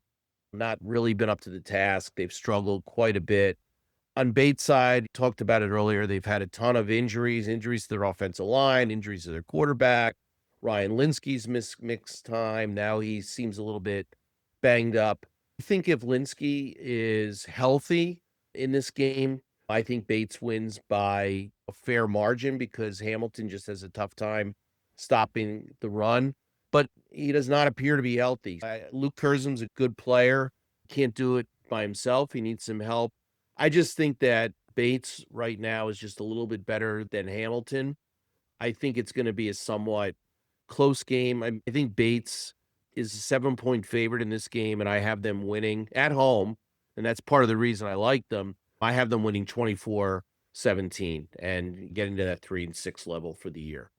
really been up to the task. They've struggled quite a bit. On Bates' side, talked about it earlier, they've had a ton of injuries to their offensive line, injuries to their quarterback. Ryan Linsky's mixed time. Now he seems a little bit banged up. I think if Linsky is healthy in this game, I think Bates wins by a fair margin because Hamilton just has a tough time stopping the run. But he does not appear to be healthy. Luke Curzon's a good player. Can't do it by himself. He needs some help. I just think that Bates right now is just a little bit better than Hamilton. I think it's going to be a somewhat close game. I think Bates is a 7-point favorite in this game, and I have them winning at home, and that's part of the reason I like them. I have them winning 24-17 and getting to that 3-6 level for the year.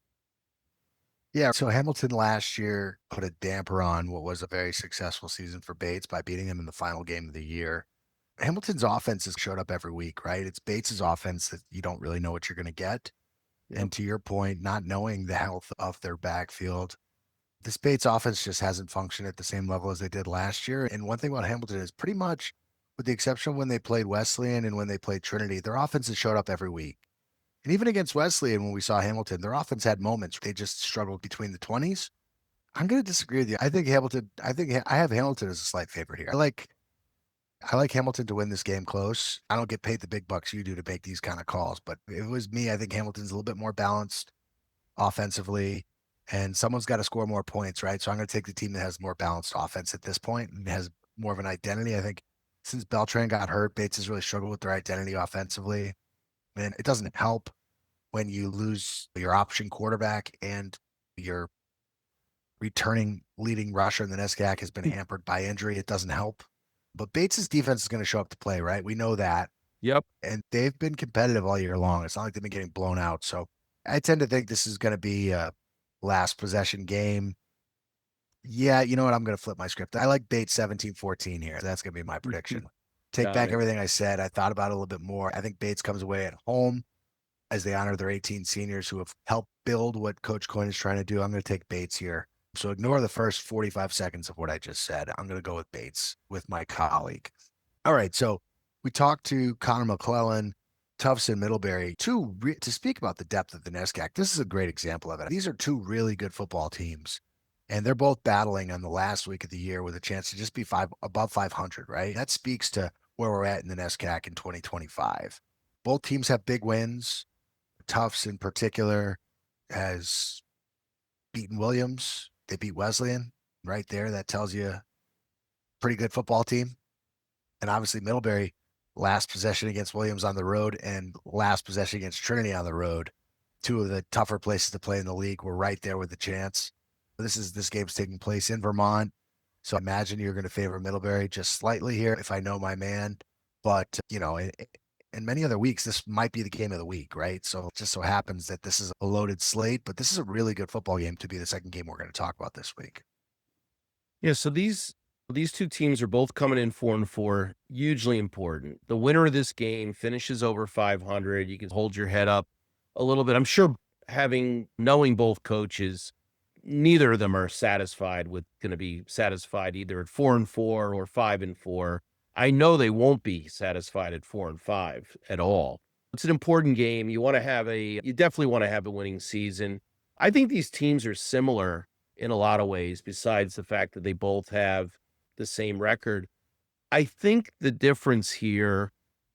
Yeah, so Hamilton last year put a damper on what was a very successful season for Bates by beating him in the final game of the year. Hamilton's offense has showed up every week, right? It's Bates' offense that you don't really know what you're going to get. Yep. And to your point, not knowing the health of their backfield, this Bates offense just hasn't functioned at the same level as they did last year. And one thing about Hamilton is pretty much, with the exception of when they played Wesleyan and when they played Trinity, their offense has showed up every week. And even against Wesleyan, when we saw Hamilton, their offense had moments. They just struggled between the 20s. I'm going to disagree with you. I have Hamilton as a slight favorite here. I like Hamilton to win this game close. I don't get paid the big bucks you do to make these kind of calls, but if it was me, I think Hamilton's a little bit more balanced offensively, and someone's got to score more points, right? So I'm going to take the team that has more balanced offense at this point and has more of an identity. I think since Beltran got hurt, Bates has really struggled with their identity offensively. And it doesn't help when you lose your option quarterback and your returning leading rusher in the NESCAC has been hampered by injury. It doesn't help. But Bates' defense is going to show up to play, right? We know that. Yep. And they've been competitive all year long. It's not like they've been getting blown out. So I tend to think this is going to be a last possession game. Yeah, you know what? I'm going to flip my script. I like Bates 17-14 here. That's going to be my prediction. Take back everything I said. I thought about it a little bit more. I think Bates comes away at home as they honor their 18 seniors who have helped build what Coach Coyne is trying to do. I'm going to take Bates here. So ignore the first 45 seconds of what I just said. I'm going to go with Bates with my colleague. All right, so we talked to Connor McClellan, Tufts and Middlebury, to speak about the depth of the NESCAC. This is a great example of it. These are two really good football teams, and they're both battling on the last week of the year with a chance to just be above 500, right? That speaks to where we're at in the NESCAC in 2025. Both teams have big wins. Tufts in particular has beaten Williams. They beat Wesleyan right there. That tells you pretty good football team. And obviously Middlebury, last possession against Williams on the road and last possession against Trinity on the road. Two of the tougher places to play in the league were right there with the chance. This game's taking place in Vermont. So I imagine you're going to favor Middlebury just slightly here if I know my man. But, in many other weeks, this might be the game of the week, right? So it just so happens that this is a loaded slate, but this is a really good football game to be the second game we're going to talk about this week. Yeah, so these two teams are both coming in 4-4, hugely important. The winner of this game finishes over 500. You can hold your head up a little bit. I'm sure knowing both coaches, neither of them are going to be satisfied either at 4-4 or 5-4. I know they won't be satisfied at 4-5 at all. It's an important game. You definitely want to have a winning season. I think these teams are similar in a lot of ways, besides the fact that they both have the same record. I think the difference here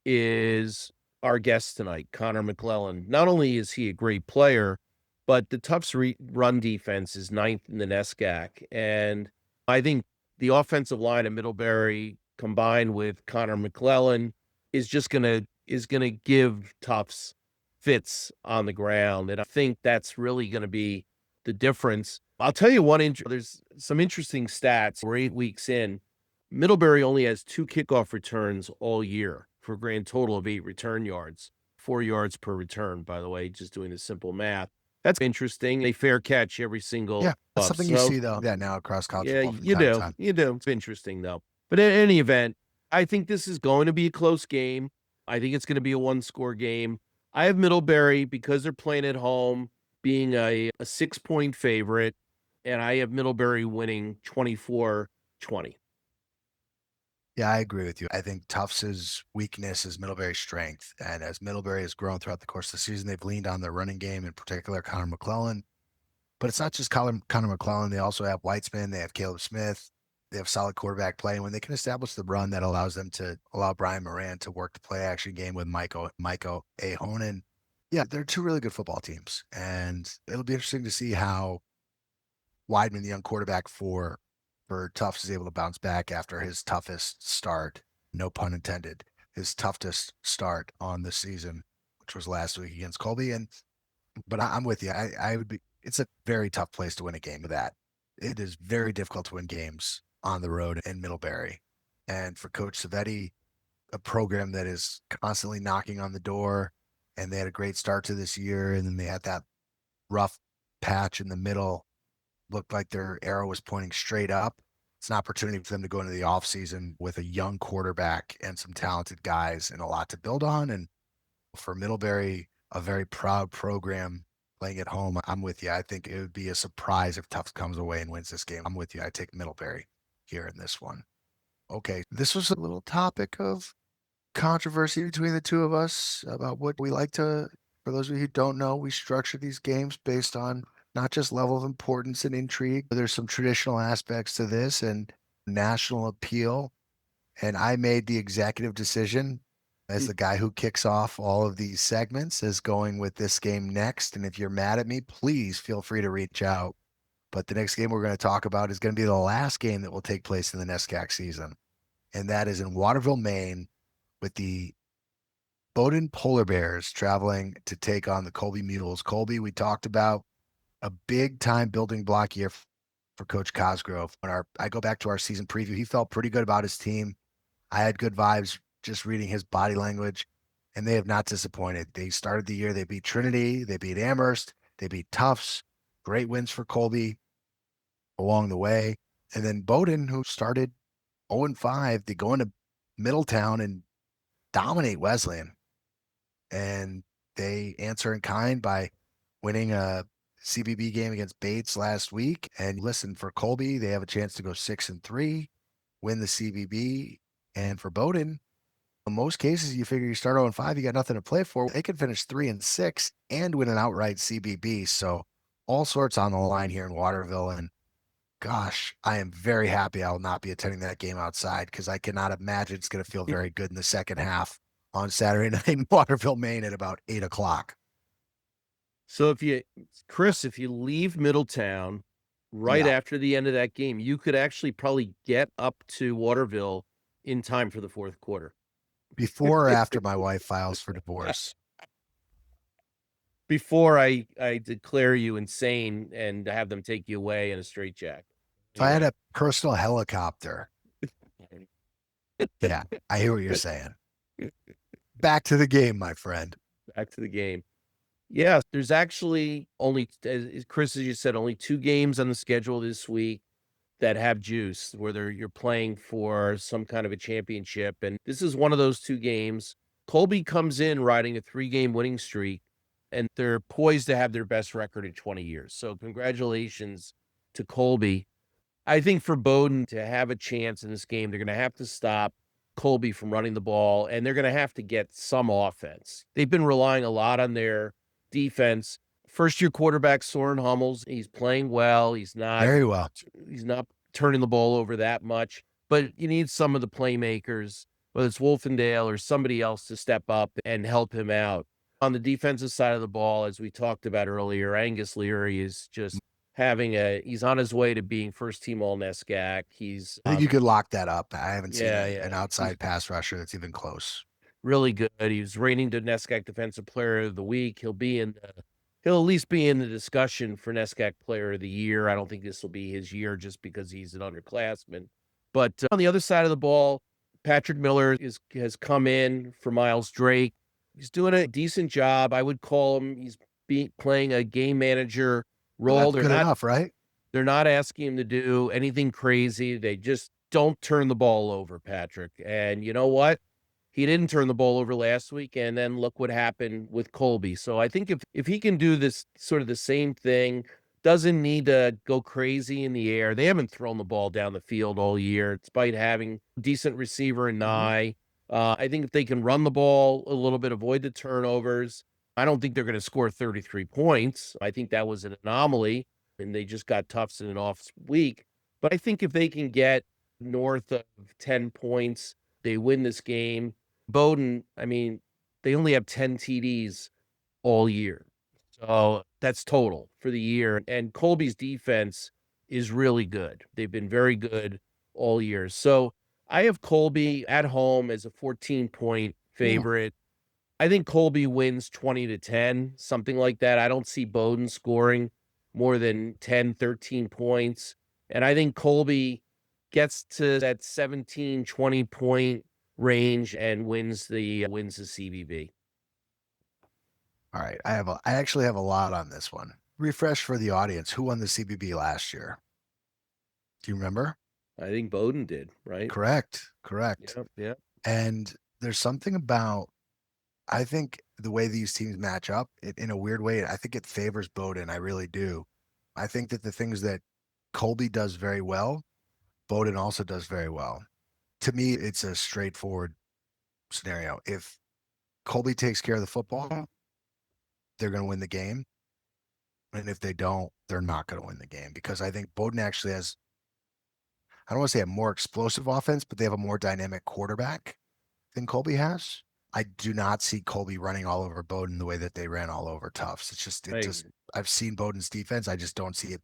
is our guest tonight, Connor McClellan. Not only is he a great player, but the Tufts run defense is 9th in the NESCAC. And I think the offensive line of Middlebury combined with Connor McClellan is going to give Tufts fits on the ground. And I think that's really going to be the difference. I'll tell you there's some interesting stats. We're 8 weeks in. Middlebury only has 2 kickoff returns all year for a grand total of 8 return yards, 4 yards per return, by the way, just doing the simple math. That's interesting. They fair catch every single. Yeah, that's something you see though. Yeah, now across college football. You do. It's interesting though. But in any event, I think this is going to be a close game. I think it's going to be a 1-score game. I have Middlebury because they're playing at home, being a 6-point favorite, and I have Middlebury winning 24-20. Yeah, I agree with you. I think Tufts' weakness is Middlebury's strength. And as Middlebury has grown throughout the course of the season, they've leaned on their running game, in particular, Connor McClellan. But it's not just Connor McClellan. They also have Weitzman. They have Caleb Smith. They have solid quarterback play. And when they can establish the run, that allows them to allow Brian Moran to work the play action game with Michael Ahonen. Yeah, they're 2 really good football teams. And it'll be interesting to see how Weidman, the young quarterback for Tufts, is able to bounce back after his toughest start, no pun intended, his toughest start on the season, which was last week against Colby. But I'm with you. It's a very tough place to win a game with that. It is very difficult to win games on the road in Middlebury. And for Coach Devanney, a program that is constantly knocking on the door, and they had a great start to this year, and then they had that rough patch in the middle, looked like their arrow was pointing straight up. It's an opportunity for them to go into the offseason with a young quarterback and some talented guys and a lot to build on. And for Middlebury, a very proud program playing at home, I'm with you. I think it would be a surprise if Tufts comes away and wins this game. I'm with you. I take Middlebury here in this one. Okay, this was a little topic of controversy between the two of us about what we like to, for those of you who don't know, we structure these games based on not just level of importance and intrigue, but there's some traditional aspects to this and national appeal. And I made the executive decision as the guy who kicks off all of these segments as going with this game next. And if you're mad at me, please feel free to reach out. But the next game we're going to talk about is going to be the last game that will take place in the NESCAC season. And that is in Waterville, Maine, with the Bowdoin Polar Bears traveling to take on the Colby Mules. Colby, we talked about a big time building block year for Coach Cosgrove. When I go back to our season preview, he felt pretty good about his team. I had good vibes just reading his body language, and they have not disappointed. They started the year, they beat Trinity, they beat Amherst, they beat Tufts. Great wins for Colby along the way. And then Bowdoin, who started 0-5, they go into Middletown and dominate Wesleyan. And they answer in kind by winning a CBB game against Bates last week. And listen, for Colby, they have a chance to go 6-3, win the CBB. And for Bowdoin, in most cases, you figure you start 0-5, you got nothing to play for. They could finish 3-6 and win an outright CBB. So all sorts on the line here in Waterville. And gosh, I am very happy I will not be attending that game outside, because I cannot imagine it's going to feel very good in the second half on Saturday night in Waterville, Maine at about 8:00. So if you leave Middletown right after the end of that game, you could actually probably get up to Waterville in time for the fourth quarter. Before or after my wife files for divorce? before I declare you insane and have them take you away in a straitjacket. If I had a personal helicopter, yeah, I hear what you're saying. Back to the game, my friend. Back to the game. Yeah, there's actually only, as Chris, as you said, only 2 games on the schedule this week that have juice, whether you're playing for some kind of a championship. And this is one of those 2 games. Colby comes in riding a 3-game winning streak, and they're poised to have their best record in 20 years. So congratulations to Colby. I think for Bowdoin to have a chance in this game, they're going to have to stop Colby from running the ball, and they're going to have to get some offense. They've been relying a lot on their defense. First-year quarterback Soren Hummels, he's playing well. He's not Very well. He's not turning the ball over that much, but you need some of the playmakers, whether it's Wolfendale or somebody else, to step up and help him out. On the defensive side of the ball, as we talked about earlier, Angus Leary is just he's on his way to being first team all NESCAC. I think you could lock that up. I haven't seen Yeah, an outside pass rusher that's even close. really good. He was reigning the NESCAC Defensive Player of the Week. He'll at least be in the discussion for NESCAC Player of the Year. I don't think this will be his year just because he's an underclassman. But on the other side of the ball, Patrick Miller has come in for Miles Drake. He's doing a decent job. I would call him, he's playing a game manager role. That's good enough, right? They're not asking him to do anything crazy. They just don't turn the ball over, Patrick. And you know what? He didn't turn the ball over last week, and then look what happened with Colby. So I think if he can do this sort of the same thing, doesn't need to go crazy in the air. They haven't thrown the ball down the field all year, despite having a decent receiver in Nye. I think if they can run the ball a little bit, avoid the turnovers, I don't think they're going to score 33 points. I think that was an anomaly, and they just got Tufts in an off week. But I think if they can get north of 10 points, they win this game. Bowdoin, I mean, they only have 10 TDs all year. So that's total for the year. And Colby's defense is really good. They've been very good all year. So I have Colby at home as a 14-point favorite. I think Colby wins 20-10, something like that. I don't see Bowdoin scoring more than 10, 13 points. And I think Colby gets to that 17, 20-point range and wins the CBB. All right. I actually have a lot on this one. Refresh for the audience. Who won the CBB last year? Do you remember? I think Bowdoin did, right? Correct. Yeah. And there's something about, I think the way these teams match up, in a weird way, I think it favors Bowdoin. I really do. I think that the things that Colby does very well, Bowdoin also does very well. To me, it's a straightforward scenario. If Colby takes care of the football, they're going to win the game. And if they don't, they're not going to win the game, because I think Bowdoin actually has, I don't want to say a more explosive offense, but they have a more dynamic quarterback than Colby has. I do not see Colby running all over Bowdoin the way that they ran all over Tufts. It's just, I've seen Bowdoin's defense. I just don't see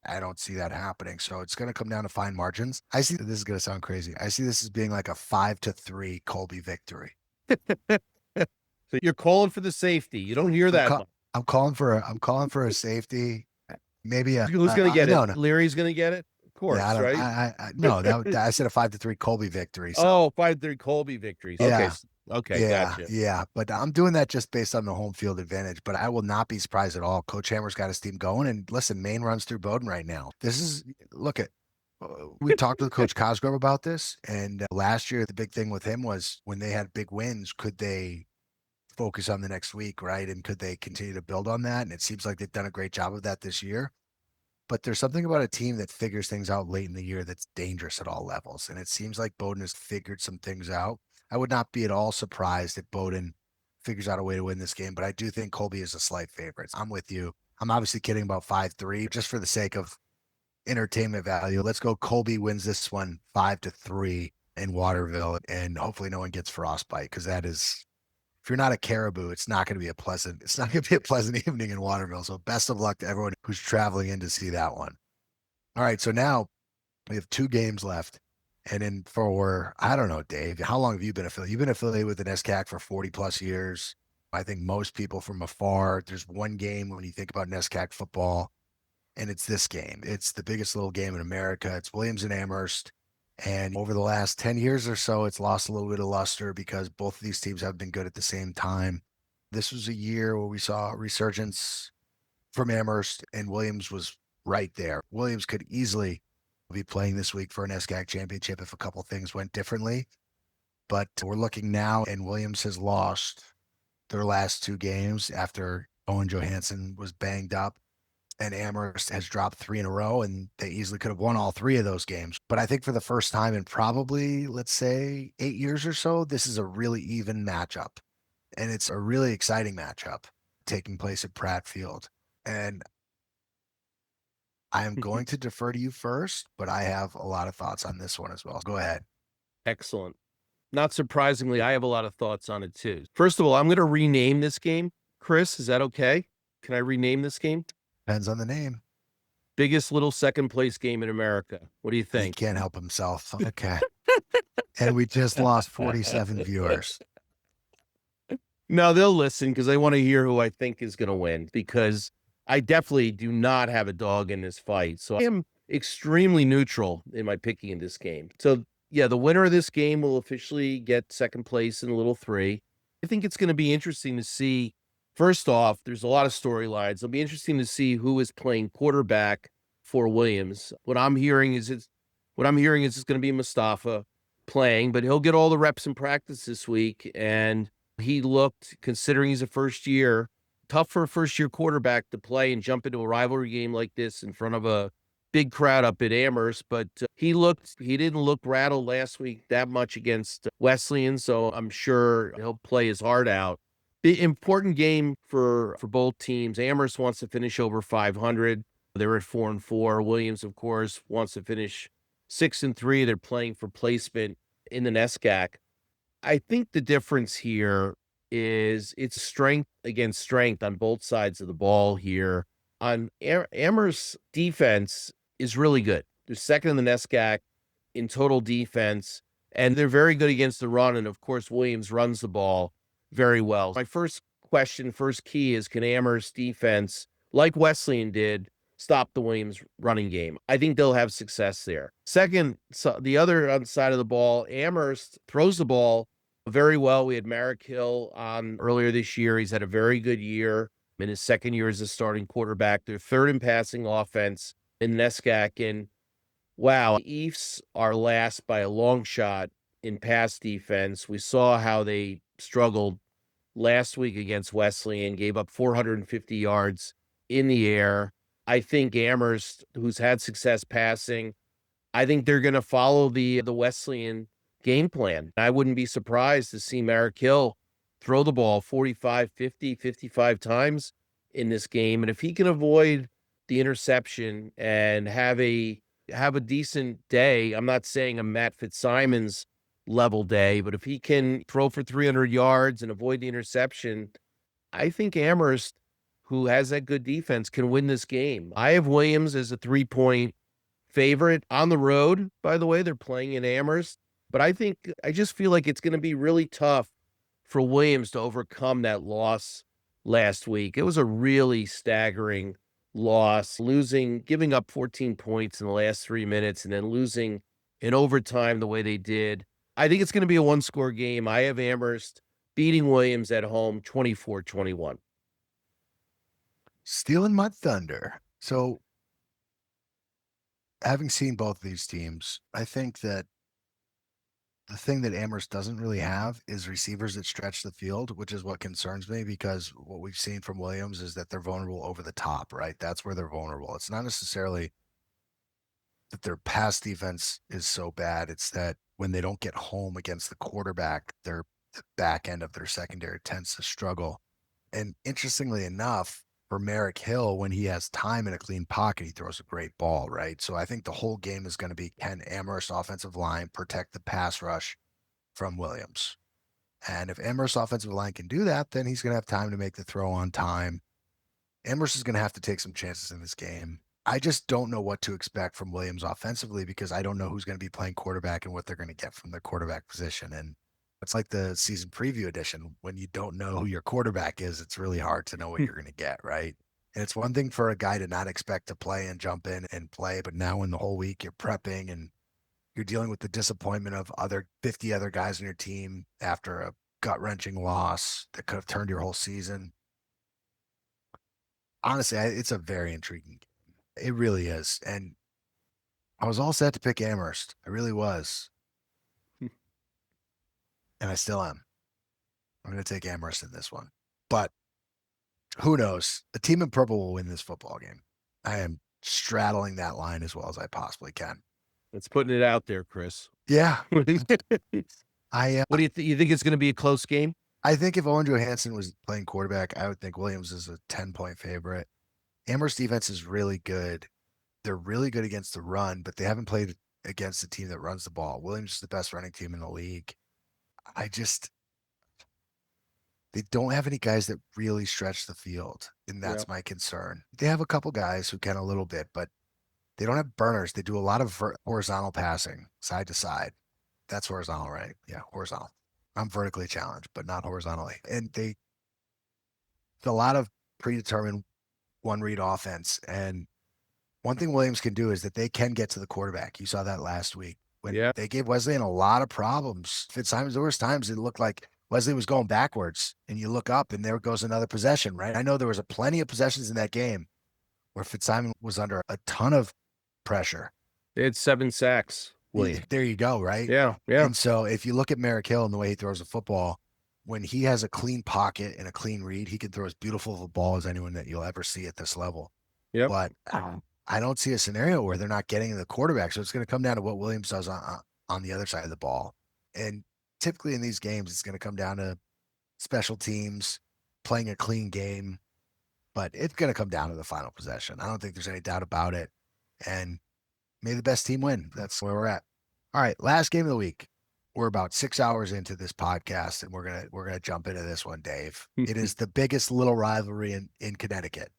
I don't see that happening. So it's going to come down to fine margins. I see, this is going to sound crazy, I see this as being like a 5-3 Colby victory. So you're calling for the safety. You don't hear that. I'm calling for a safety. Maybe who's going to get it? No. Leary's going to get it? Of course, yeah, right? No, I said a 5-3 Colby victory. So. 5-3 Colby victory. Yeah. Okay, yeah, gotcha. Yeah, but I'm doing that just based on the home field advantage. But I will not be surprised at all. Coach Hammer's got his team going, and listen, Maine runs through Bowdoin right now. We talked with Coach Cosgrove about this, and last year the big thing with him was when they had big wins, could they focus on the next week, right? And could they continue to build on that? And it seems like they've done a great job of that this year. But there's something about a team that figures things out late in the year that's dangerous at all levels. And it seems like Bowdoin has figured some things out. I would not be at all surprised if Bowdoin figures out a way to win this game, but I do think Colby is a slight favorite. I'm with you. I'm obviously kidding about 5-3, just for the sake of entertainment value. Let's go. Colby wins this one 5-3 in Waterville, and hopefully no one gets frostbite, because that is, if you're not a Caribou, it's not going to be a pleasant evening in Waterville. So best of luck to everyone who's traveling in to see that one. All right. So now we have 2 games left. And then I don't know, Dave, how long have you been affiliated? You've been affiliated with the NESCAC for 40 plus years. I think most people from afar, there's one game when you think about NESCAC football, and it's this game. It's the biggest little game in America. It's Williams and Amherst. And over the last 10 years or so, it's lost a little bit of luster because both of these teams have been good at the same time. This was a year where we saw a resurgence from Amherst, and Williams was right there. Williams could easily be playing this week for an NESCAC championship if a couple things went differently. But we're looking now, and Williams has lost their last 2 games after Owen Johansson was banged up. And Amherst has dropped 3 in a row, and they easily could have won all 3 of those games. But I think for the first time in probably, let's say, 8 years or so, this is a really even matchup. And it's a really exciting matchup taking place at Pratt Field. And I am going to defer to you first, but I have a lot of thoughts on this one as well. Go ahead. Excellent. Not surprisingly, I have a lot of thoughts on it too. First of all, I'm going to rename this game. Chris, is that okay? Can I rename this game? Depends on the name. Biggest little second place game in America. What do you He think? can't help himself. Okay. And we just lost 47 viewers. No, they'll listen because they want to hear who I think is going to win, because I definitely do not have a dog in this fight. So I am extremely neutral in my picking in this game. So yeah, the winner of this game will officially get second place in Little 3. I think it's going to be interesting to see. First off, there's a lot of storylines. It'll be interesting to see who is playing quarterback for Williams. What I'm hearing is it's going to be Mustafa playing, but he'll get all the reps in practice this week. And he looked, considering he's a first year, tough for a first year quarterback to play and jump into a rivalry game like this in front of a big crowd up at Amherst. But he didn't look rattled last week that much against Wesleyan. So I'm sure he'll play his heart out. The important game for both teams. Amherst wants to finish over 500. They're at 4-4. Williams, of course, wants to finish 6-3. They're playing for placement in the NESCAC. I think the difference here is it's strength against strength on both sides of the ball here. On Amherst's defense is really good. They're second in the NESCAC in total defense, and they're very good against the run. And of course, Williams runs the ball very well. My first key is, can Amherst defense, like Wesleyan did, stop the Williams running game? I think they'll have success there. Second, so the other side of the ball, Amherst throws the ball very well. We had Merrick Hill on earlier this year. He's had a very good year in his second year as a starting quarterback. They're third in passing offense in NESCAC. And wow, Eafs are last by a long shot in pass defense. We saw how they struggled last week against Wesleyan, gave up 450 yards in the air. I think Amherst, who's had success passing, I think they're going to follow the Wesleyan game plan. I wouldn't be surprised to see Merrick Hill throw the ball 45, 50, 55 times in this game. And if he can avoid the interception and have a decent day, I'm not saying a Matt Fitzsimons level day, but if he can throw for 300 yards and avoid the interception, I think Amherst, who has that good defense, can win this game. I have Williams as a 3-point favorite on the road. By the way, they're playing in Amherst, but I just feel like it's going to be really tough for Williams to overcome that loss last week. It was a really staggering loss, giving up 14 points in the last 3 minutes and then losing in overtime the way they did. I think it's going to be a one-score game. I have Amherst beating Williams at home 24-21. Stealing my thunder. So, having seen both of these teams, I think that the thing that Amherst doesn't really have is receivers that stretch the field, which is what concerns me, because what we've seen from Williams is that they're vulnerable over the top, right? That's where they're vulnerable. It's not necessarily that their pass defense is so bad. It's that when they don't get home against the quarterback, the back end of their secondary tends to struggle. And interestingly enough, for Merrick Hill, when he has time in a clean pocket, he throws a great ball, right? So I think the whole game is going to be, can Amherst offensive line protect the pass rush from Williams? And if Amherst offensive line can do that, then he's going to have time to make the throw on time. Amherst is going to have to take some chances in this game. I just don't know what to expect from Williams offensively, because I don't know who's going to be playing quarterback and what they're going to get from the quarterback position. And It's like the season preview edition. When you don't know who your quarterback is, it's really hard to know what you're going to get, right? And it's one thing for a guy to not expect to play and jump in and play, but now in the whole week you're prepping and you're dealing with the disappointment of 50 other guys on your team after a gut-wrenching loss that could have turned your whole season. Honestly, it's a very intriguing game. It really is. And I was all set to pick Amherst. I really was. And I still am. I'm going to take Amherst in this one. But who knows? The team in purple will win this football game. I am straddling that line as well as I possibly can. That's putting it out there, Chris. Yeah. What do you think? You think it's going to be a close game? I think if Owen Johansson was playing quarterback, I would think Williams is a 10-point favorite. Amherst defense is really good. They're really good against the run, but they haven't played against a team that runs the ball. Williams is the best running team in the league. They don't have any guys that really stretch the field, and that's my concern. They have a couple guys who can a little bit, but they don't have burners. They do a lot of horizontal passing, side to side. That's horizontal, right? Yeah, horizontal. I'm vertically challenged, but not horizontally. And it's a lot of predetermined one-read offense. And one thing Williams can do is that they can get to the quarterback. You saw that last week. When they gave Wesleyan a lot of problems. Fitzsimon's, there was times it looked like Wesleyan was going backwards, and you look up, and there goes another possession, right? I know there was plenty of possessions in that game where Fitzsimon was under a ton of pressure. They had 7 sacks. William. There you go, right? Yeah. And so if you look at Merrick Hill and the way he throws the football, when he has a clean pocket and a clean read, he can throw as beautiful of a ball as anyone that you'll ever see at this level. Yep. But I don't see a scenario where they're not getting the quarterback. So it's going to come down to what Williams does on the other side of the ball. And typically in these games, it's going to come down to special teams playing a clean game, but it's going to come down to the final possession. I don't think there's any doubt about it. And may the best team win. That's where we're at. All right, last game of the week. We're about 6 hours into this podcast, and we're gonna jump into this one, Dave. It is the biggest little rivalry in Connecticut,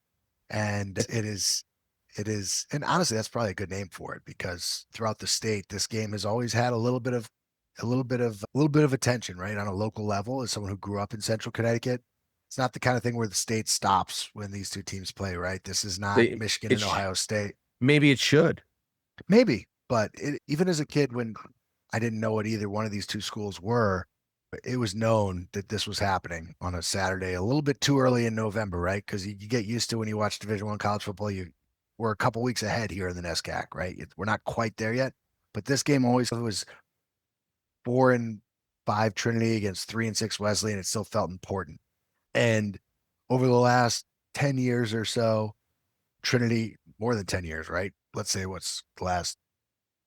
and it is, and honestly, that's probably a good name for it because throughout the state, this game has always had a little bit of attention, right, on a local level. As someone who grew up in Central Connecticut, it's not the kind of thing where the state stops when these two teams play, right? This is not Michigan and Ohio State. Maybe it should. Maybe, but even as a kid, when I didn't know what either one of these two schools were, it was known that this was happening on a Saturday, a little bit too early in November, right? Because you get used to when you watch Division I college football, we're a couple weeks ahead here in the NESCAC, right? We're not quite there yet, but this game always was 4-5 Trinity against 3-6 Wesleyan. It still felt important. And over the last 10 years or so, Trinity, more than 10 years, right? Let's say what's the last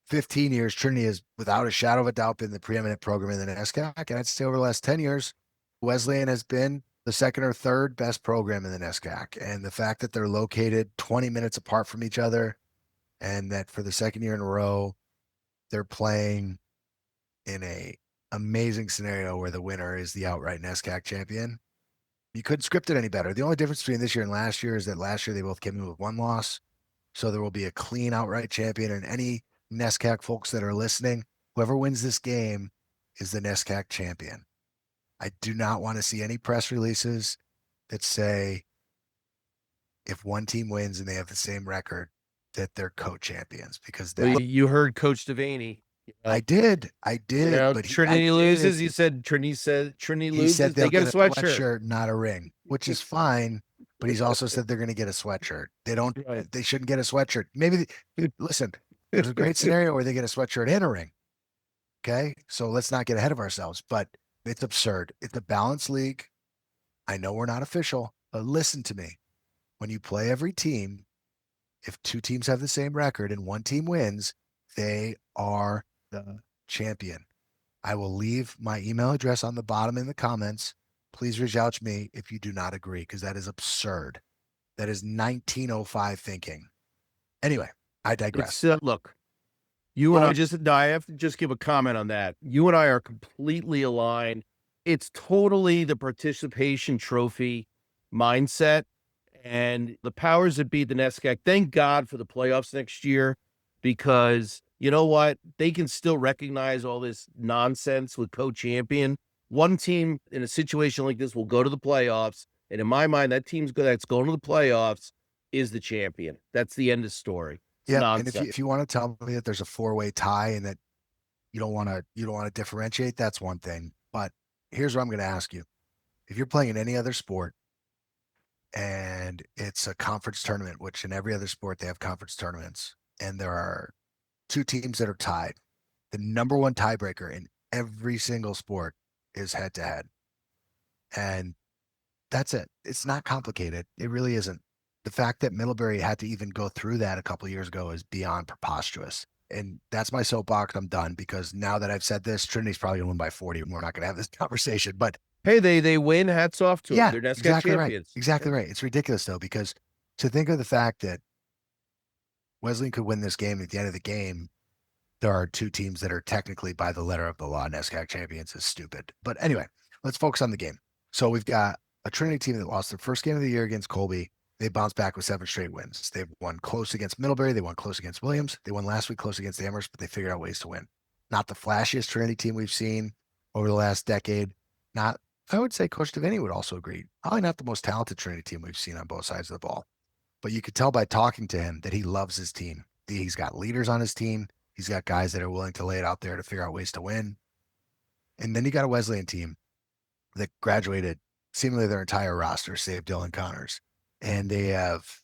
15 years, Trinity has, without a shadow of a doubt, been the preeminent program in the NESCAC. And I'd say over the last 10 years, Wesleyan has been the second or third best program in the NESCAC. And the fact that they're located 20 minutes apart from each other, and that for the second year in a row, they're playing in a amazing scenario where the winner is the outright NESCAC champion. You couldn't script it any better. The only difference between this year and last year is that last year they both came in with 1 loss. So there will be a clean outright champion, and any NESCAC folks that are listening, whoever wins this game is the NESCAC champion. I do not want to see any press releases that say if one team wins and they have the same record that they're co-champions, because you heard Coach Devanney. I did. You know, but Trinity loses. You said Trinity loses. Said they get a sweatshirt, not a ring, which is fine. But he's also said they're going to get a sweatshirt. They don't. Right. They shouldn't get a sweatshirt. Maybe listen. There's a great scenario where they get a sweatshirt and a ring. Okay, so let's not get ahead of ourselves. But it's absurd. It's a balanced league. I know we're not official, but listen to me. When you play every team, if 2 teams have the same record and 1 team wins, they are the champion. I will leave my email address on the bottom in the comments. Please reach out to me if you do not agree, because that is absurd. That is 1905 thinking. Anyway, I digress. Look, you and I have to just give a comment on that. You and I are completely aligned. It's totally the participation trophy mindset, and the powers that be, the NESCAC, thank God for the playoffs next year, because you know what? They can still recognize all this nonsense with co-champion one team in a situation like this will go to the playoffs. And in my mind, that team that's going to the playoffs is the champion. That's the end of the story. It's Yeah. nonsense. And if you want to tell me that there's a 4-way tie and that you don't want to differentiate, that's one thing. But here's what I'm going to ask you. If you're playing in any other sport and it's a conference tournament, which in every other sport they have conference tournaments, and there are two teams that are tied, the number one tiebreaker in every single sport is head to head. And that's it. It's not complicated. It really isn't. The fact that Middlebury had to even go through that a couple of years ago is beyond preposterous. And that's my soapbox. I'm done, because now that I've said this, Trinity's probably gonna win by 40 and we're not gonna have this conversation. But hey, they win. Hats off to them. They're NESCAC exactly champions. right. Exactly right. It's ridiculous though, because to think of the fact that Wesleyan could win this game at the end of the game, there are two teams that are technically by the letter of the law NESCAC champions is stupid. But anyway, let's focus on the game. So we've got a Trinity team that lost their first game of the year against Colby. They bounced back with 7 straight wins. They've won close against Middlebury. They won close against Williams. They won last week close against Amherst, but they figured out ways to win. Not the flashiest Trinity team we've seen over the last decade. Not, I would say Coach Devanney would also agree, probably not the most talented Trinity team we've seen on both sides of the ball. But you could tell by talking to him that he loves his team. He's got leaders on his team. He's got guys that are willing to lay it out there to figure out ways to win. And then you got a Wesleyan team that graduated seemingly their entire roster, save Dylan Connors. And they have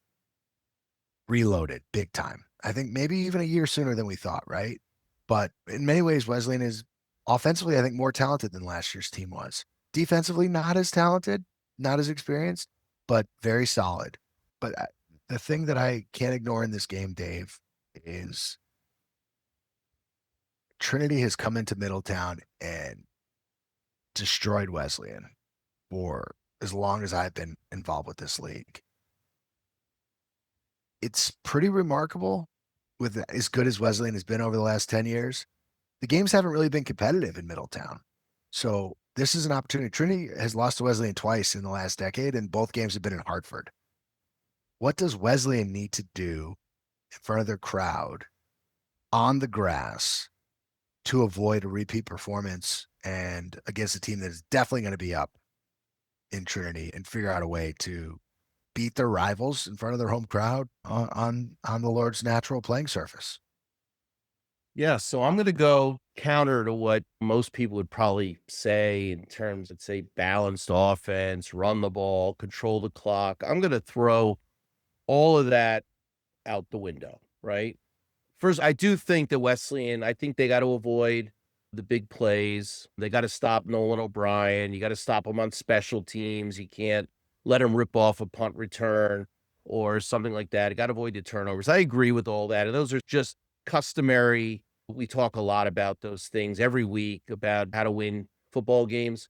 reloaded big time. I think maybe even a year sooner than we thought, right? But in many ways, Wesleyan is offensively, I think, more talented than last year's team was. Defensively, not as talented, not as experienced, but very solid. But the thing that I can't ignore in this game, Dave, is Trinity has come into Middletown and destroyed Wesleyan for as long as I've been involved with this league. It's pretty remarkable with as good as Wesleyan has been over the last 10 years. The games haven't really been competitive in Middletown. So this is an opportunity. Trinity has lost to Wesleyan twice in the last decade, and both games have been in Hartford. What does Wesleyan need to do in front of their crowd on the grass to avoid a repeat performance and against a team that is definitely going to be up in Trinity, and figure out a way to beat their rivals in front of their home crowd on the Lord's natural playing surface? Yeah, so I'm going to go counter to what most people would probably say in terms of, say, balanced offense, run the ball, control the clock. I'm going to throw all of that out the window, right? First, I do think that Wesleyan, I think they got to avoid the big plays. They got to stop Nolan O'Brien. You got to stop him on special teams. You can't let him rip off a punt return or something like that. You got to avoid the turnovers. I agree with all that. And those are just customary. We talk a lot about those things every week about how to win football games.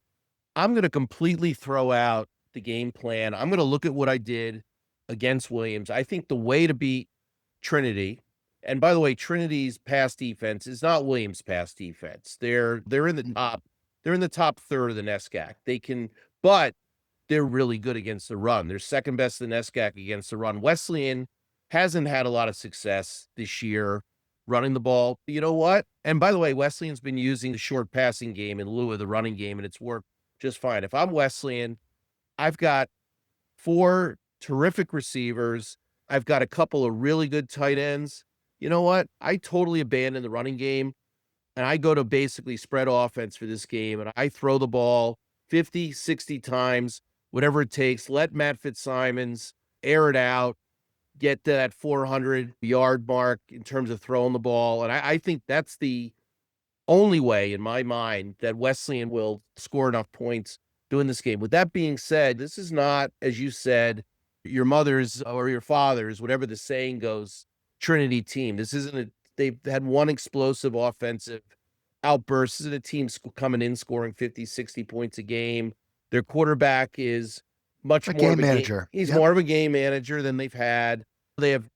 I'm going to completely throw out the game plan. I'm going to look at what I did against Williams. I think the way to beat Trinity, and by the way, Trinity's pass defense is not Williams' pass defense. They're in the top. They're in the top third of the NESCAC. They can, but they're really good against the run. They're second best in the NESCAC against the run. Wesleyan hasn't had a lot of success this year running the ball. You know what? And by the way, Wesleyan's been using the short passing game in lieu of the running game, and it's worked just fine. If I'm Wesleyan, I've got 4 terrific receivers. I've got a couple of really good tight ends. You know what? I totally abandon the running game, and I go to basically spread offense for this game, and I throw the ball 50, 60 times, whatever it takes. Let Matt Fitzsimons air it out, get to that 400-yard mark in terms of throwing the ball. And I think that's the only way, in my mind, that Wesleyan will score enough points doing this game. With that being said, this is not, as you said, your mother's or your father's, whatever the saying goes, Trinity team. This isn't they've had one explosive offensive outburst. This is a team coming in scoring 50, 60 points a game. Their quarterback is much more game of a manager. He's Yep. more of a game manager than they've had. They have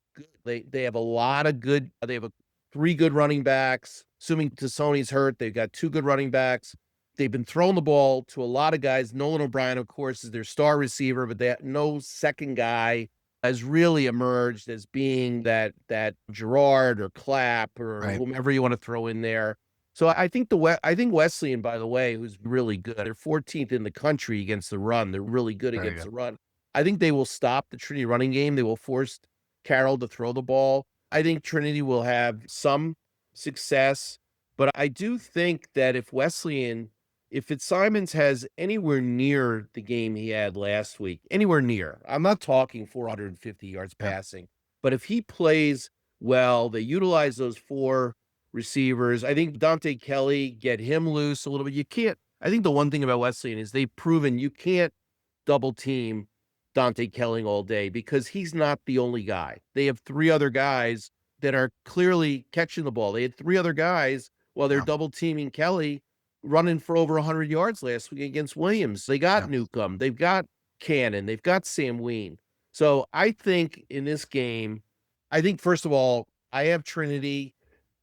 a lot of good. They have 3 good running backs. Assuming Tassoni's hurt, they've got 2 good running backs. They've been throwing the ball to a lot of guys. Nolan O'Brien, of course, is their star receiver, but they no second guy has really emerged as being that Gerard or Clapp or Right. whomever you want to throw in there. So I think I think Wesleyan, by the way, who's really good. They're 14th in the country against the run. They're really good Very against good. the run. I think they will stop the Trinity running game. They will force Carroll to throw the ball. I think Trinity will have some success, but I do think that if Fitzsimons has anywhere near the game he had last week, anywhere near, I'm not talking 450 yards Yeah. passing, but if he plays well, they utilize those four receivers. I think Dante Kelly, get him loose a little bit. I think the one thing about Wesleyan is they've proven you can't double team Dante Kelly all day because he's not the only guy. They have three other guys that are clearly catching the ball. They had three other guys while they're Yeah. double teaming Kelly running for over 100 yards last week against Williams. They got Yeah. Newcomb. They've got Cannon. They've got Sam Ween. So I think in this game, first of all, I have Trinity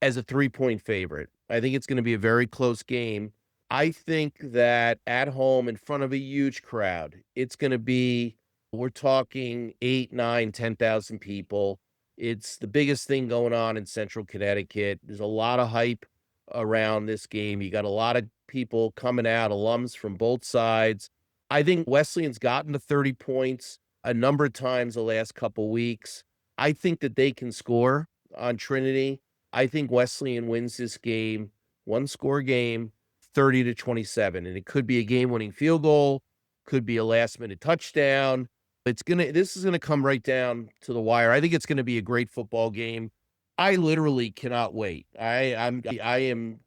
as a 3-point favorite. I think it's going to be a very close game. I think that at home in front of a huge crowd, it's going to be, we're talking 8, 9, 10,000 people. It's the biggest thing going on in central Connecticut. There's a lot of hype around this game. You got a lot of people coming out, alums from both sides. I think Wesleyan's gotten to 30 points a number of times the last couple weeks. I think that they can score on Trinity. I think Wesleyan wins this game, one-score game, 30-27, and it could be a game-winning field goal, could be a last-minute touchdown. This is gonna come right down to the wire. I think it's gonna be a great football game. I literally cannot wait. I am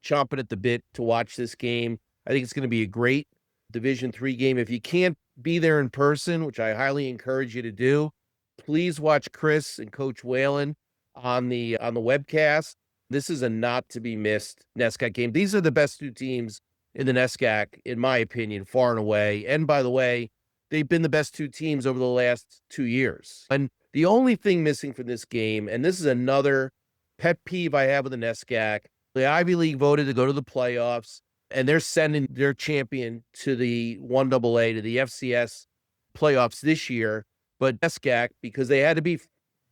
chomping at the bit to watch this game. I think it's gonna be a great Division III game. If you can't be there in person, which I highly encourage you to do, please watch Chris and Coach Whalen on the webcast. This is a not to be missed NESCAC game. These are the best two teams in the NESCAC, in my opinion, far and away. And by the way, they've been the best two teams over the last 2 years. And the only thing missing from this game, and this is another pet peeve I have with the NESCAC, the Ivy League voted to go to the playoffs, and they're sending their champion to the 1AA, to the FCS playoffs this year. But NESCAC, because they had to be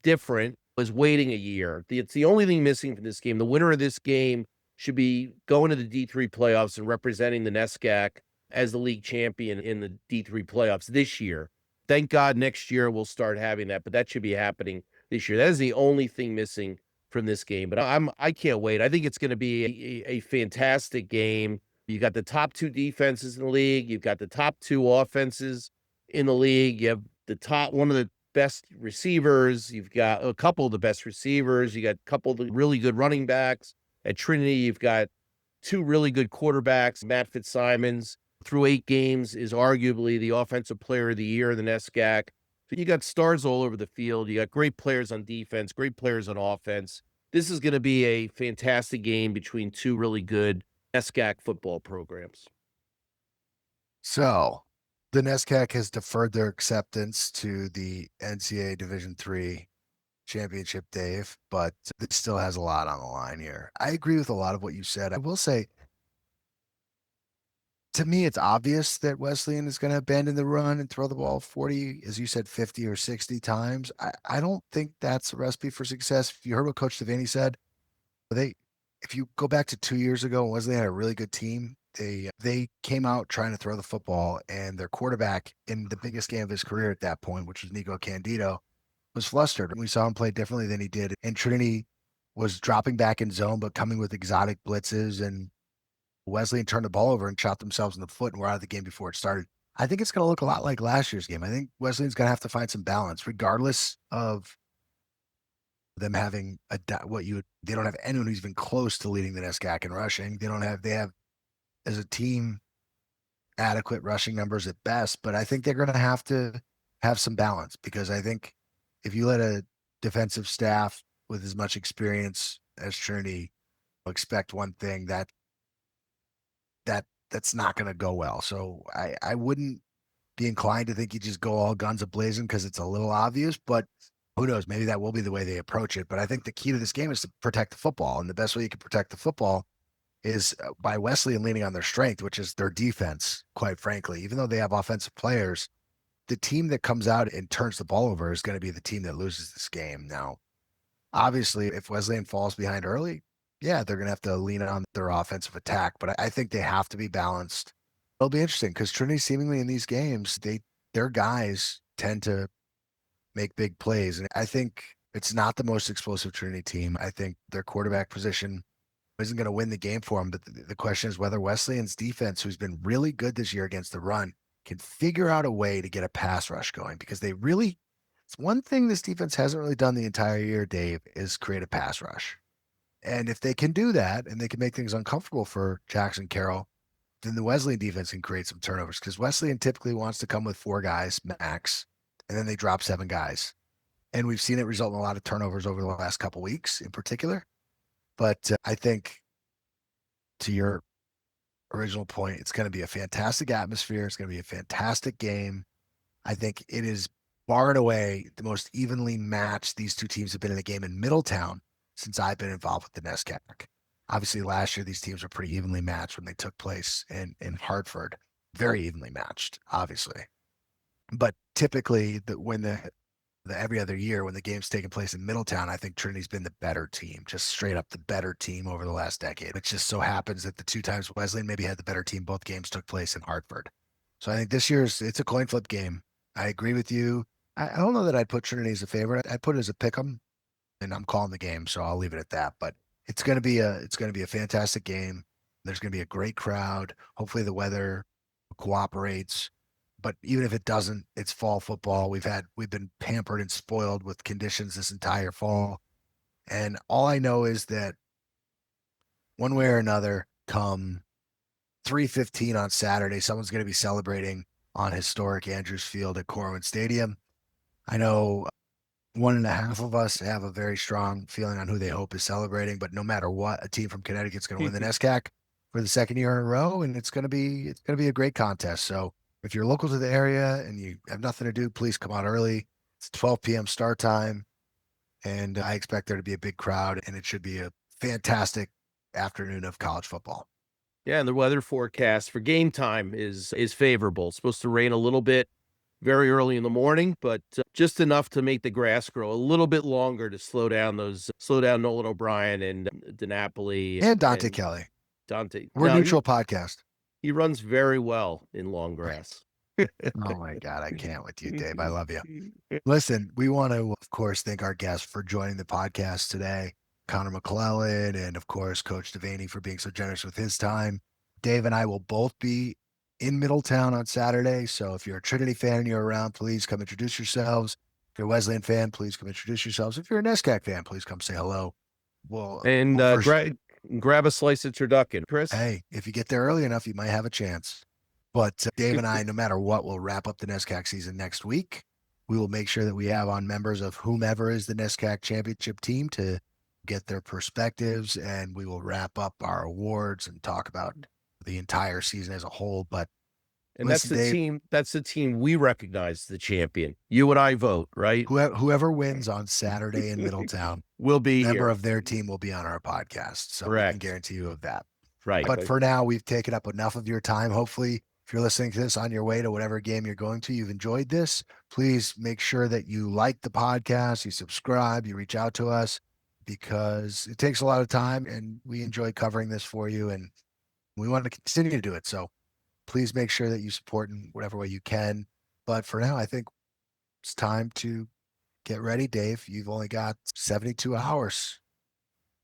different, was waiting a year. It's the only thing missing from this game. The winner of this game should be going to the D3 playoffs and representing the NESCAC as the league champion in the D3 playoffs this year. Thank God next year we'll start having that, but that should be happening this year. That is the only thing missing from this game. But I can't wait. I think it's going to be a fantastic game. You got the top two defenses in the league. You've got the top two offenses in the league. You have one of the best receivers. You've got a couple of the best receivers. You got a couple of the really good running backs. At Trinity, you've got two really good quarterbacks. Matt Fitzsimons, through 8 games, is arguably the offensive player of the year in the NESCAC. So you got stars all over the field. You got great players on defense, great players on offense. This is going to be a fantastic game between two really good NESCAC football programs. So the NESCAC has deferred their acceptance to the NCAA Division III championship, Dave, but it still has a lot on the line here. I agree with a lot of what you said. I will say, to me, it's obvious that Wesleyan is going to abandon the run and throw the ball 40, as you said, 50 or 60 times. I don't think that's a recipe for success. If you heard what Coach Devanney said, if you go back to 2 years ago, Wesleyan had a really good team. They came out trying to throw the football, and their quarterback in the biggest game of his career at that point, which was Nico Candido, was flustered. We saw him play differently than he did. And Trinity was dropping back in zone, but coming with exotic blitzes, and Wesleyan turned the ball over and shot themselves in the foot and were out of the game before it started. I think it's going to look a lot like last year's game. I think Wesleyan's going to have to find some balance, regardless of them having they don't have anyone who's even close to leading the NESCAC in rushing. They have as a team adequate rushing numbers at best, but I think they're going to have some balance, because I think if you let a defensive staff with as much experience as Trinity expect one thing, that's not going to go well. So I wouldn't be inclined to think you just go all guns a-blazing, because it's a little obvious, but who knows? Maybe that will be the way they approach it. But I think the key to this game is to protect the football. And the best way you can protect the football is by Wesleyan leaning on their strength, which is their defense, quite frankly. Even though they have offensive players, the team that comes out and turns the ball over is going to be the team that loses this game. Now, obviously, if Wesleyan falls behind early, yeah, they're going to have to lean on their offensive attack, but I think they have to be balanced. It'll be interesting because Trinity seemingly in these games, their guys tend to make big plays. And I think it's not the most explosive Trinity team. I think their quarterback position isn't going to win the game for them. But the question is whether Wesleyan's defense, who's been really good this year against the run, can figure out a way to get a pass rush going, because it's one thing this defense hasn't really done the entire year, Dave, is create a pass rush. And if they can do that and they can make things uncomfortable for Jackson Carroll, then the Wesleyan defense can create some turnovers, because Wesleyan typically wants to come with 4 guys max, and then they drop 7 guys. And we've seen it result in a lot of turnovers over the last couple of weeks in particular. But I think, to your original point, it's going to be a fantastic atmosphere. It's going to be a fantastic game. I think it is far and away the most evenly matched these two teams have been in a game in Middletown since I've been involved with the NESCAC. Obviously, last year, these teams were pretty evenly matched when they took place in Hartford. Very evenly matched, obviously. But typically, when the every other year when the game's taking place in Middletown, I think Trinity's been the better team, just straight up the better team over the last decade. It just so happens that the 2 times Wesleyan maybe had the better team, both games took place in Hartford. So I think this year's, it's a coin flip game. I agree with you. I don't know that I'd put Trinity as a favorite. I'd put it as a pick'em, and I'm calling the game, so I'll leave it at that. But it's going to be a fantastic game. There's going to be a great crowd. Hopefully the weather cooperates. But even if it doesn't, it's fall football. We've been pampered and spoiled with conditions this entire fall. And all I know is that one way or another, come 3:15 on Saturday, someone's going to be celebrating on historic Andrews Field at Corwin Stadium. I know 1.5 of us have a very strong feeling on who they hope is celebrating, but no matter what, a team from Connecticut's going to win the NESCAC for the 2nd year in a row, and it's going to be a great contest. So if you're local to the area and you have nothing to do, please come out early. It's 12 p.m. start time, and I expect there to be a big crowd, and it should be a fantastic afternoon of college football. Yeah, and the weather forecast for game time is favorable. It's supposed to rain a little bit very early in the morning, but just enough to make the grass grow a little bit longer to slow down Nolan O'Brien and DiNapoli and Dante Kelly. We're neutral podcast. He runs very well in long grass. Oh my God, I can't with you, Dave. I love you. Listen, we want to, of course, thank our guests for joining the podcast today. Connor McClellan and, of course, Coach Devanney for being so generous with his time. Dave and I will both be in Middletown on Saturday. So if you're a Trinity fan and you're around, please come introduce yourselves. If you're a Wesleyan fan, please come introduce yourselves. If you're a NESCAC fan, please come say hello. Grab a slice of turducken, Chris. Hey, if you get there early enough, you might have a chance. But Dave and I, no matter what, will wrap up the NESCAC season next week. We will make sure that we have on members of whomever is the NESCAC championship team to get their perspectives, and we will wrap up our awards and talk about the entire season as a whole. But that's the team we recognize the champion. You and I vote, right? Whoever wins on Saturday in Middletown will be a member here. of their team will be on our podcast. So Correct. I can guarantee you of that. Right. But for now, we've taken up enough of your time. Hopefully, if you're listening to this on your way to whatever game you're going to, you've enjoyed this. Please make sure that you like the podcast, you subscribe, you reach out to us, because it takes a lot of time and we enjoy covering this for you, and we want to continue to do it. So please make sure that you support in whatever way you can. But for now, I think it's time to get ready. Dave, you've only got 72 hours.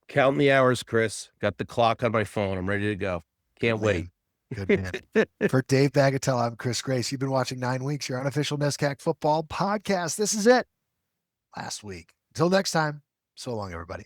Counting the hours, Chris. Got the clock on my phone. I'm ready to go. Can't wait. Good man. For Dave Bagatelle, I'm Chris Grace. You've been watching 9 Weeks, your unofficial NESCAC Football Podcast. This is it. Last week. Until next time, so long, everybody.